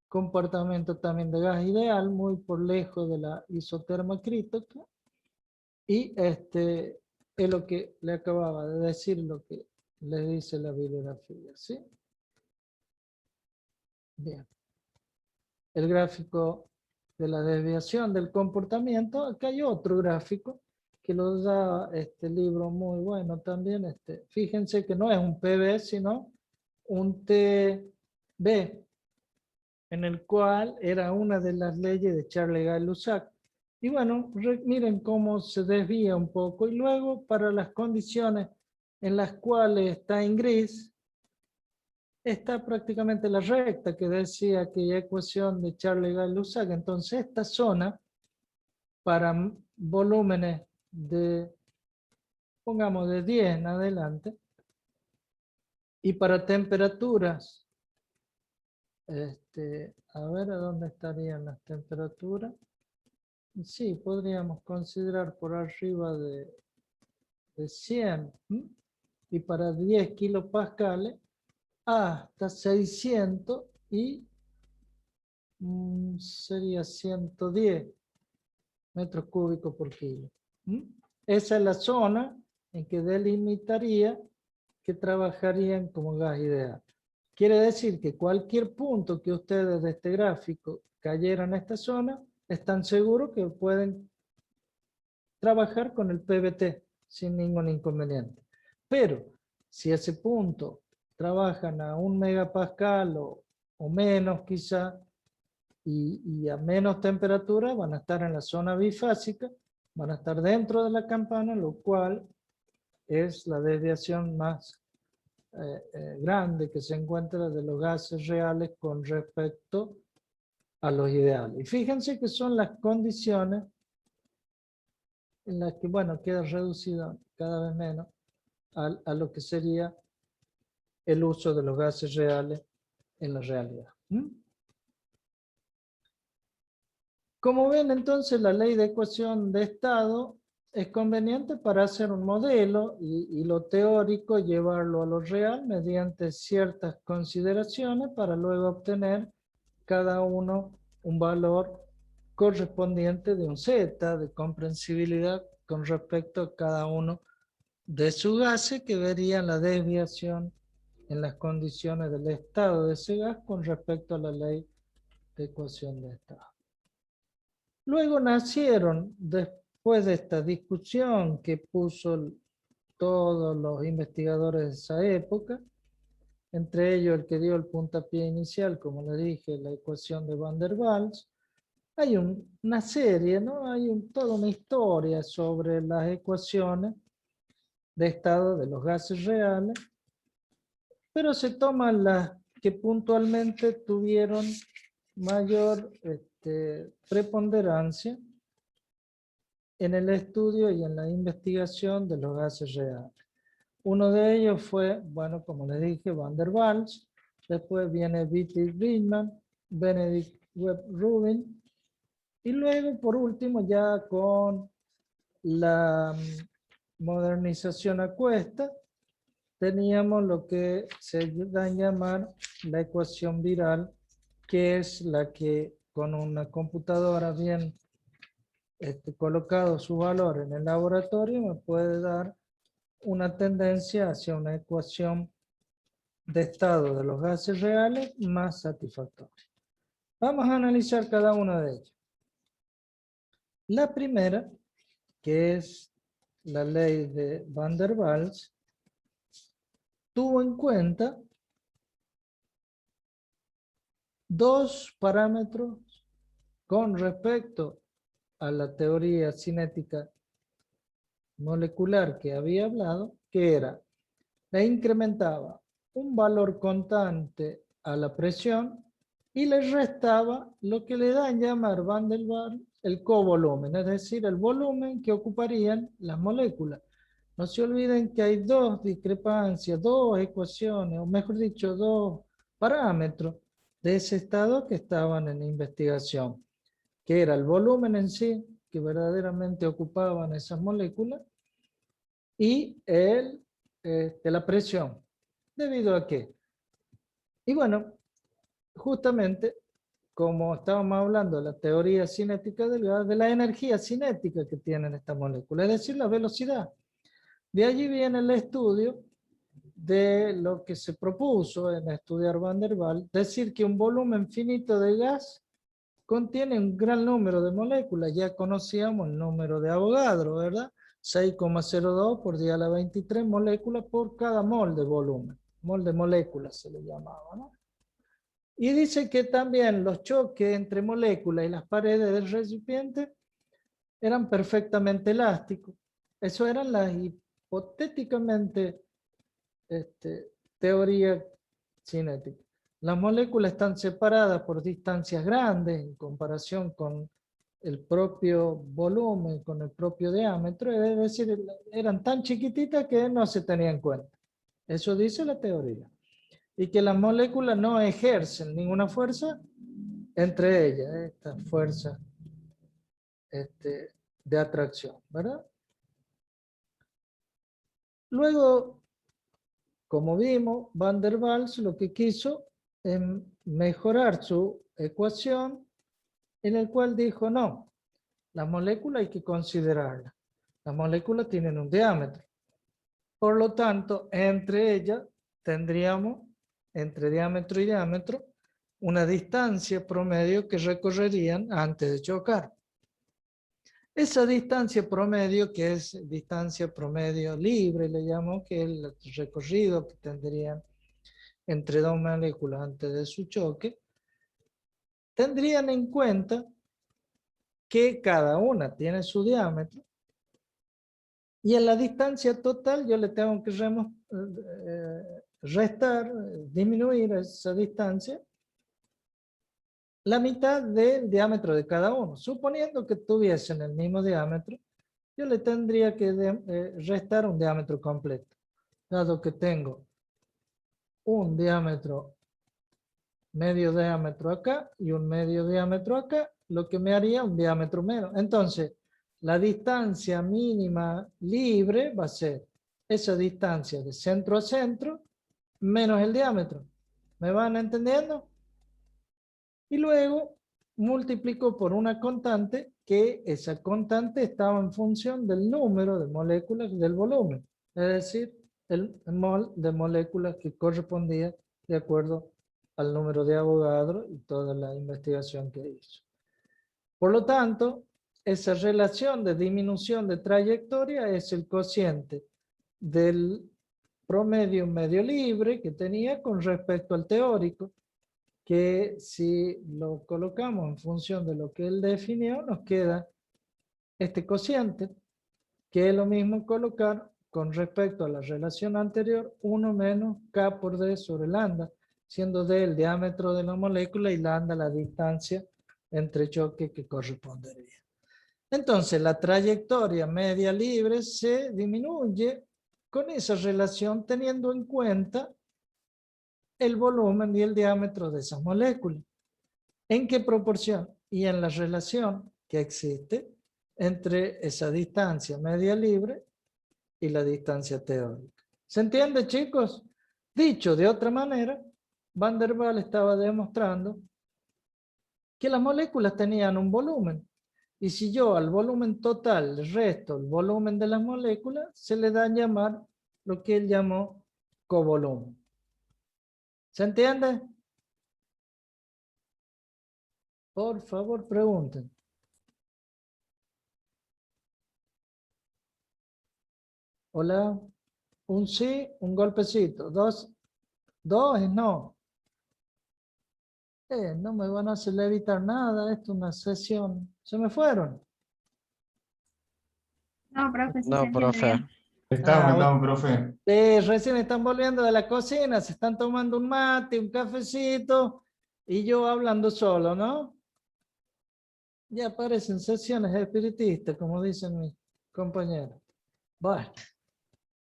comportamiento también de gas ideal, muy por lejos de la isoterma crítica, y es lo que le acababa de decir, lo que le dice la bibliografía, ¿sí? Bien. El gráfico de la desviación del comportamiento. Acá hay otro gráfico que lo da este libro muy bueno también. Fíjense que no es un PB, sino un TB, en el cual era una de las leyes de Charles Gay-Lussac. Y bueno, miren cómo se desvía un poco. Y luego, para las condiciones en las cuales está en gris, está prácticamente la recta que decía aquella ecuación de Charles Gay-Lussac. Entonces, esta zona, para volúmenes de, pongamos, de 10 en adelante, y para temperaturas, a ver a dónde estarían las temperaturas. Sí, podríamos considerar por arriba de 100, ¿m? Y para 10 kilopascales hasta 600 y sería 110 metros cúbicos por kilo. ¿M? Esa es la zona en que delimitaría que trabajarían como gas ideal. Quiere decir que cualquier punto que ustedes de este gráfico cayeran en esta zona, están seguros que pueden trabajar con el PBT sin ningún inconveniente. Pero si ese punto trabajan a 1 megapascal o menos quizá, y a menos temperatura, van a estar en la zona bifásica, van a estar dentro de la campana, lo cual es la desviación más grande que se encuentra de los gases reales con respecto a los ideales. Y fíjense que son las condiciones en las que, bueno, queda reducido cada vez menos a lo que sería el uso de los gases reales en la realidad. Como ven, entonces, la ley de ecuación de estado es conveniente para hacer un modelo y lo teórico llevarlo a lo real mediante ciertas consideraciones para luego obtener cada uno un valor correspondiente de un Z, de comprensibilidad con respecto a cada uno de sus gases, que verían la desviación en las condiciones del estado de ese gas con respecto a la ley de ecuación de estado. Luego nacieron, después de esta discusión que puso todos los investigadores de esa época, entre ellos el que dio el puntapié inicial, como le dije, la ecuación de Van der Waals. Hay una serie, ¿no? Hay toda una historia sobre las ecuaciones de estado de los gases reales, pero se toman las que puntualmente tuvieron mayor preponderancia en el estudio y en la investigación de los gases reales. Uno de ellos fue, bueno, como les dije, Van der Waals. Después viene Beatty-Bridgman, Benedict Webb-Rubin. Y luego, por último, ya con la modernización a cuesta, teníamos lo que se da a llamar la ecuación viral, que es la que con una computadora bien colocado su valor en el laboratorio me puede dar una tendencia hacia una ecuación de estado de los gases reales más satisfactoria. Vamos a analizar cada una de ellas. La primera, que es la ley de Van der Waals, tuvo en cuenta dos parámetros con respecto a la teoría cinética molecular que había hablado, que era, le incrementaba un valor constante a la presión y le restaba lo que le dan llamar Van der Waals el covolumen, es decir, el volumen que ocuparían las moléculas. No se olviden que hay dos discrepancias, dos ecuaciones, o mejor dicho, dos parámetros de ese estado que estaban en investigación, que era el volumen en sí, que verdaderamente ocupaban esas moléculas, y la presión. ¿Debido a qué? Y bueno, justamente, como estábamos hablando de la teoría cinética del gas, de la energía cinética que tienen estas moléculas, es decir, la velocidad. De allí viene el estudio de lo que se propuso en estudiar Van der Waals, decir que un volumen finito de gas contiene un gran número de moléculas. Ya conocíamos el número de Avogadro, ¿verdad? 6,02 por 10 a la 23 moléculas por cada mol de volumen. Mol de moléculas se le llamaba, ¿no? Y dice que también los choques entre moléculas y las paredes del recipiente eran perfectamente elásticos. Eso eran las hipotéticamente teoría cinética. Las moléculas están separadas por distancias grandes en comparación con el propio volumen, con el propio diámetro, es decir, eran tan chiquititas que no se tenían en cuenta. Eso dice la teoría. Y que las moléculas no ejercen ninguna fuerza entre ellas, esta fuerza de atracción, ¿verdad? Luego, como vimos, Van der Waals lo que quiso es mejorar su ecuación, en el cual dijo, no, las moléculas hay que considerarlas. Las moléculas tienen un diámetro. Por lo tanto, entre ellas tendríamos, entre diámetro y diámetro, una distancia promedio que recorrerían antes de chocar. Esa distancia promedio, que es distancia promedio libre, le llamo, que es el recorrido que tendrían entre dos moléculas antes de su choque, tendrían en cuenta que cada una tiene su diámetro y en la distancia total yo le tengo que restar, disminuir esa distancia, la mitad del diámetro de cada uno. Suponiendo que tuviesen el mismo diámetro, yo le tendría que restar un diámetro completo. Dado que tengo un diámetro, medio diámetro acá y un medio diámetro acá, lo que me haría un diámetro menos. Entonces, la distancia mínima libre va a ser esa distancia de centro a centro menos el diámetro. ¿Me van entendiendo? Y luego multiplico por una constante, que esa constante estaba en función del número de moléculas del volumen, es decir, el mol de moléculas que correspondía de acuerdo al número de Avogadro y toda la investigación que hizo. Por lo tanto, esa relación de disminución de trayectoria es el cociente del promedio medio libre que tenía con respecto al teórico, que si lo colocamos en función de lo que él definió, nos queda este cociente, que es lo mismo colocar con respecto a la relación anterior, 1 menos K por D sobre lambda, siendo D el diámetro de la molécula y lambda la distancia entre choque que correspondería. Entonces, la trayectoria media libre se disminuye con esa relación teniendo en cuenta el volumen y el diámetro de esas moléculas. ¿En qué proporción? Y en la relación que existe entre esa distancia media libre y la distancia teórica. ¿Se entiende, chicos? Dicho de otra manera, Van der Waals estaba demostrando que las moléculas tenían un volumen. Y si yo al volumen total le resto el volumen de las moléculas, se le da a llamar lo que él llamó covolumen. ¿Se entiende? Por favor, pregunten. Hola. Un sí, un golpecito. Dos es no. No me van a hacer evitar nada. Esto es una sesión. ¿Se me fueron? No, profe, sí se No, entiende profe. bien. Estamos, profe. Recién están volviendo de la cocina, se están tomando un mate, un cafecito y yo hablando solo, ¿no? Ya parecen sesiones espiritistas, como dicen mis compañeros. Bueno,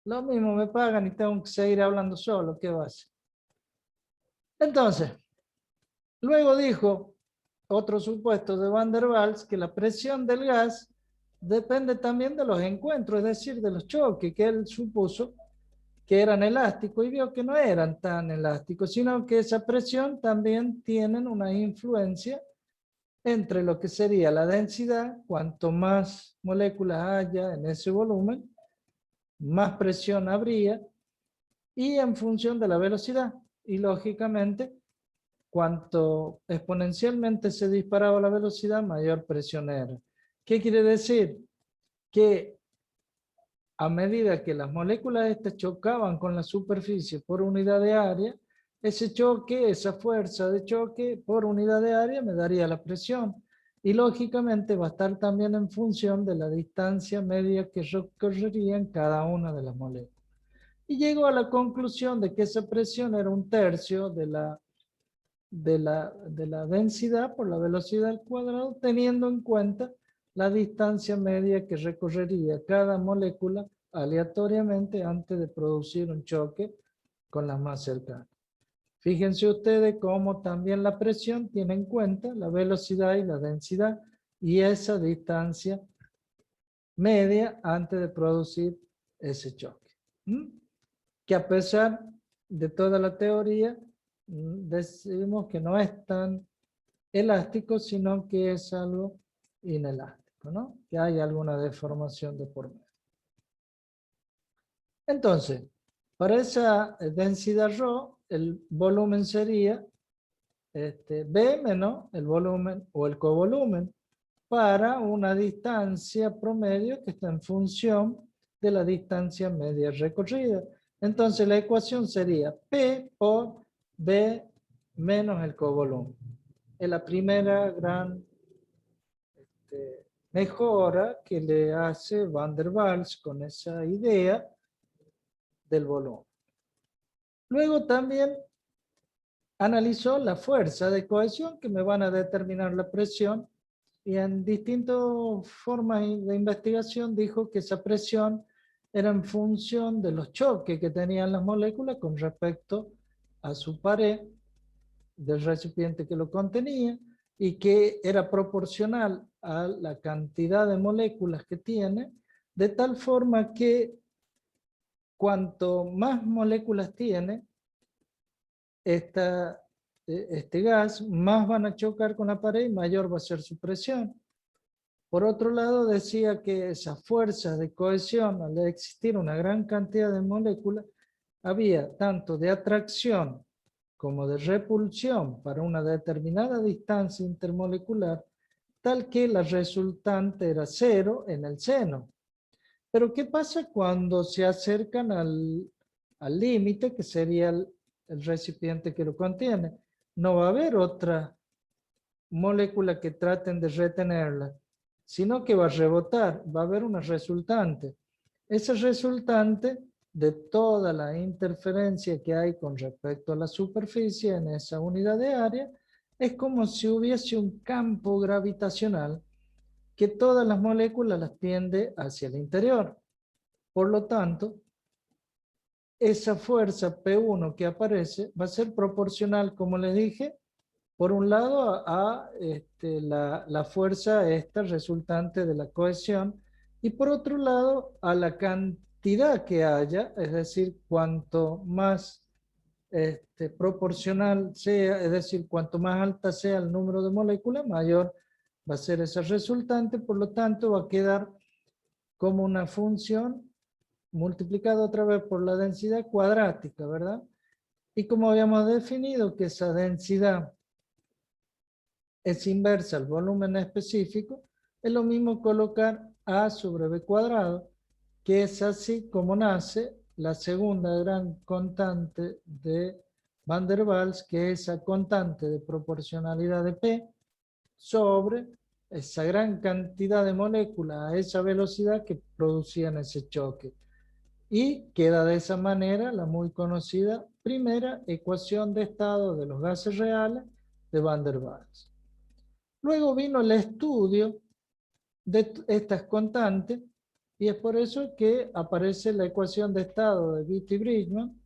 lo mismo me pagan y tengo que seguir hablando solo, ¿qué va a hacer? Entonces, luego dijo otro supuesto de Van der Waals que la presión del gas depende también de los encuentros, es decir, de los choques que él supuso que eran elásticos y vio que no eran tan elásticos, sino que esa presión también tienen una influencia entre lo que sería la densidad, cuanto más moléculas haya en ese volumen, más presión habría, y en función de la velocidad. Y lógicamente, cuanto exponencialmente se disparaba la velocidad, mayor presión era. ¿Qué quiere decir? Que a medida que las moléculas estas chocaban con la superficie por unidad de área, ese choque, esa fuerza de choque por unidad de área me daría la presión. Y lógicamente va a estar también en función de la distancia media que recorrería en cada una de las moléculas. Y llegó a la conclusión de que esa presión era 1/3 de la densidad por la velocidad al cuadrado, teniendo en cuenta la distancia media que recorrería cada molécula aleatoriamente antes de producir un choque con las más cercanas. Fíjense ustedes cómo también la presión tiene en cuenta la velocidad y la densidad y esa distancia media antes de producir ese choque. Que a pesar de toda la teoría, decimos que no es tan elástico, sino que es algo inelástico, ¿no? Que hay alguna deformación de por medio. Entonces, para esa densidad ρ, el volumen sería B menos el volumen o el covolumen para una distancia promedio que está en función de la distancia media recorrida. Entonces la ecuación sería P por B menos el covolumen. Es la primera gran mejora que le hace Van der Waals con esa idea del volumen. Luego también analizó la fuerza de cohesión que me van a determinar la presión y en distintas formas de investigación dijo que esa presión era en función de los choques que tenían las moléculas con respecto a su pared del recipiente que lo contenía y que era proporcional a la cantidad de moléculas que tiene, de tal forma que cuanto más moléculas tiene este gas, más van a chocar con la pared y mayor va a ser su presión. Por otro lado, decía que esa fuerza de cohesión, al existir una gran cantidad de moléculas, había tanto de atracción como de repulsión para una determinada distancia intermolecular, tal que la resultante era 0 en el seno. Pero ¿qué pasa cuando se acercan a al límite, que sería el recipiente que lo contiene. No va a haber otra molécula que traten de retenerla, sino que va a rebotar, va a haber una resultante. Esa resultante de toda la interferencia que hay con respecto a la superficie en esa unidad de área, es como si hubiese un campo gravitacional que todas las moléculas las tiende hacia el interior. Por lo tanto, esa fuerza P1 que aparece va a ser proporcional, como les dije, por un lado a la fuerza esta resultante de la cohesión, y por otro lado a la cantidad que haya, es decir, cuanto más proporcional sea, es decir, cuanto más alta sea el número de moléculas, mayor va a ser esa resultante. Por lo tanto, va a quedar como una función multiplicada otra vez por la densidad cuadrática, ¿verdad? Y como habíamos definido que esa densidad es inversa al volumen específico, es lo mismo colocar A sobre B cuadrado, que es así como nace la segunda gran constante de Van der Waals, que es esa constante de proporcionalidad de P sobre esa gran cantidad de moléculas a esa velocidad que producían ese choque. Y queda de esa manera la muy conocida primera ecuación de estado de los gases reales de Van der Waals. Luego vino el estudio de estas constantes, y es por eso que aparece la ecuación de estado de Beatty-Bridgman,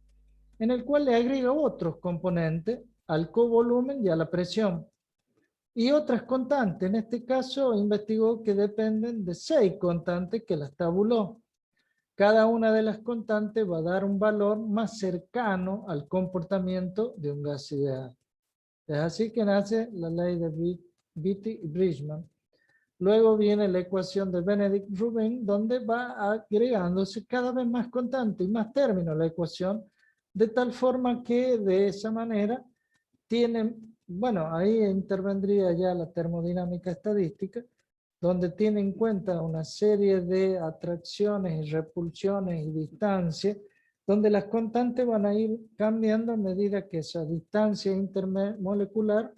en el cual le agrega otros componentes al covolumen y a la presión. Y otras constantes, en este caso investigó que dependen de 6 constantes que las tabuló. Cada una de las constantes va a dar un valor más cercano al comportamiento de un gas ideal. Es así que nace la ley de Beatty-Bridgman. Luego viene la ecuación de Benedict-Rubin, donde va agregándose cada vez más constante y más términos a la ecuación, de tal forma que de esa manera tienen, bueno, ahí intervendría ya la termodinámica estadística, donde tiene en cuenta una serie de atracciones y repulsiones y distancias, donde las constantes van a ir cambiando a medida que esa distancia intermolecular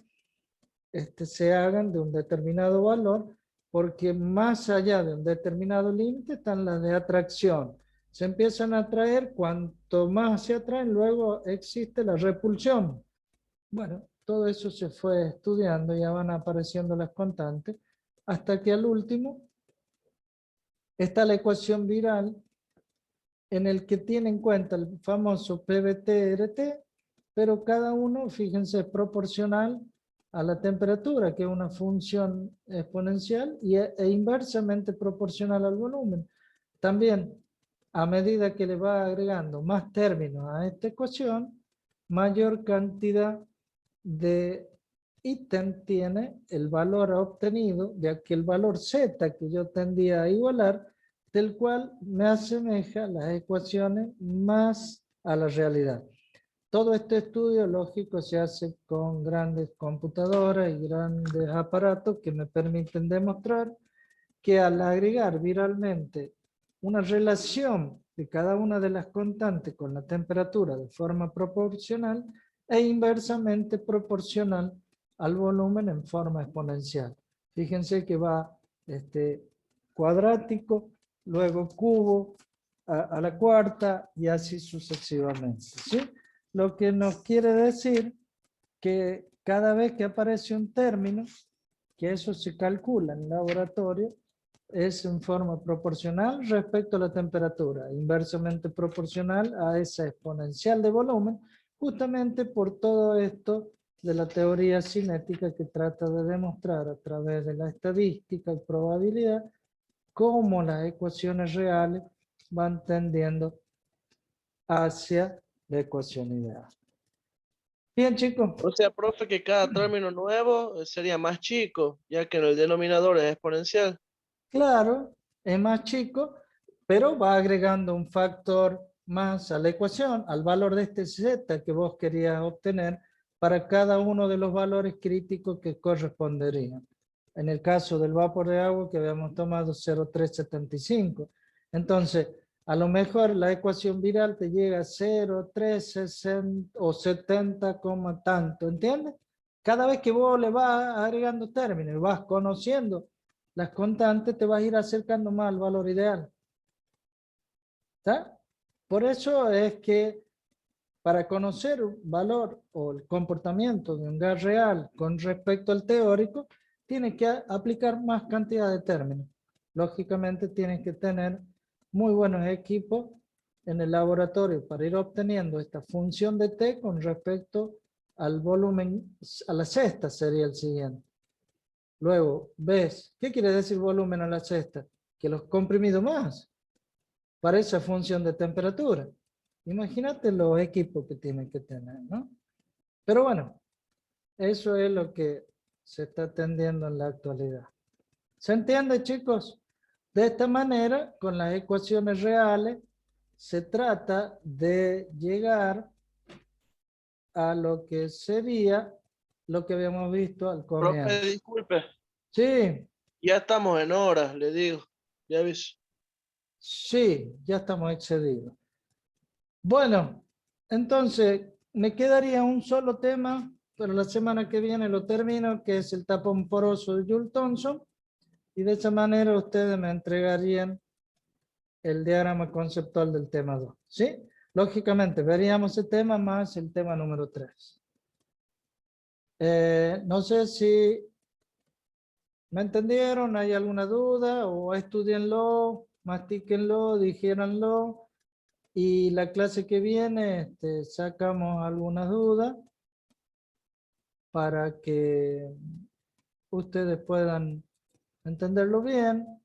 se hagan de un determinado valor, porque más allá de un determinado límite están las de atracción. Se empiezan a atraer, cuanto más se atraen, luego existe la repulsión. Bueno, todo eso se fue estudiando, ya van apareciendo las constantes, hasta que al último está la ecuación viral, en el que tiene en cuenta el famoso PBT-RT, pero cada uno, fíjense, es proporcional a la temperatura, que es una función exponencial, e inversamente proporcional al volumen. También, a medida que le va agregando más términos a esta ecuación, mayor cantidad de ítem tiene el valor obtenido de aquel valor z que yo tendía a igualar, del cual me asemeja las ecuaciones más a la realidad. Todo este estudio lógico se hace con grandes computadoras y grandes aparatos que me permiten demostrar que al agregar viralmente una relación de cada una de las constantes con la temperatura de forma proporcional e inversamente proporcional al volumen en forma exponencial. Fíjense que va cuadrático, luego cubo, a la cuarta y así sucesivamente, ¿sí? Lo que nos quiere decir que cada vez que aparece un término, que eso se calcula en el laboratorio, es en forma proporcional respecto a la temperatura, inversamente proporcional a esa exponencial de volumen, justamente por todo esto de la teoría cinética que trata de demostrar a través de la estadística y probabilidad cómo las ecuaciones reales van tendiendo hacia la ecuación ideal. Bien, chicos. O sea, profe, que cada término nuevo sería más chico, ya que en el denominador es exponencial. Claro, es más chico, pero va agregando un factor más a la ecuación, al valor de este z que vos querías obtener para cada uno de los valores críticos que corresponderían. En el caso del vapor de agua que habíamos tomado 0,375. Entonces, A lo mejor la ecuación viral te llega a 0, 3, 60 o 70, tanto, ¿entiendes? Cada vez que vos le vas agregando términos, vas conociendo las constantes, te vas a ir acercando más al valor ideal. ¿Está? Por eso es que para conocer un valor o el comportamiento de un gas real con respecto al teórico, tienes que aplicar más cantidad de términos. Lógicamente tienes que tener muy buenos equipos en el laboratorio para ir obteniendo esta función de T con respecto al volumen, a la cesta sería el siguiente. Luego, ves, ¿qué quiere decir volumen a la cesta? Que los comprimido más para esa función de temperatura. Imagínate los equipos que tienen que tener, ¿no? Pero bueno, eso es lo que se está atendiendo en la actualidad. ¿Se entiende, chicos? De esta manera, con las ecuaciones reales, se trata de llegar a lo que sería lo que habíamos visto al Profe, comienzo. disculpe, Sí, ya estamos en horas, le digo. Ya aviso. sí, ya estamos excedidos. Bueno, entonces me quedaría un solo tema, pero la semana que viene lo termino, que es el tapón poroso de Joule-Thomson, y de esa manera ustedes me entregarían el diagrama conceptual del tema 2, ¿sí? Lógicamente, veríamos el tema más el tema número 3. No sé si me entendieron, hay alguna duda, o estudienlo, mastíquenlo, dijéranlo, y la clase que viene sacamos algunas dudas para que ustedes puedan entenderlo bien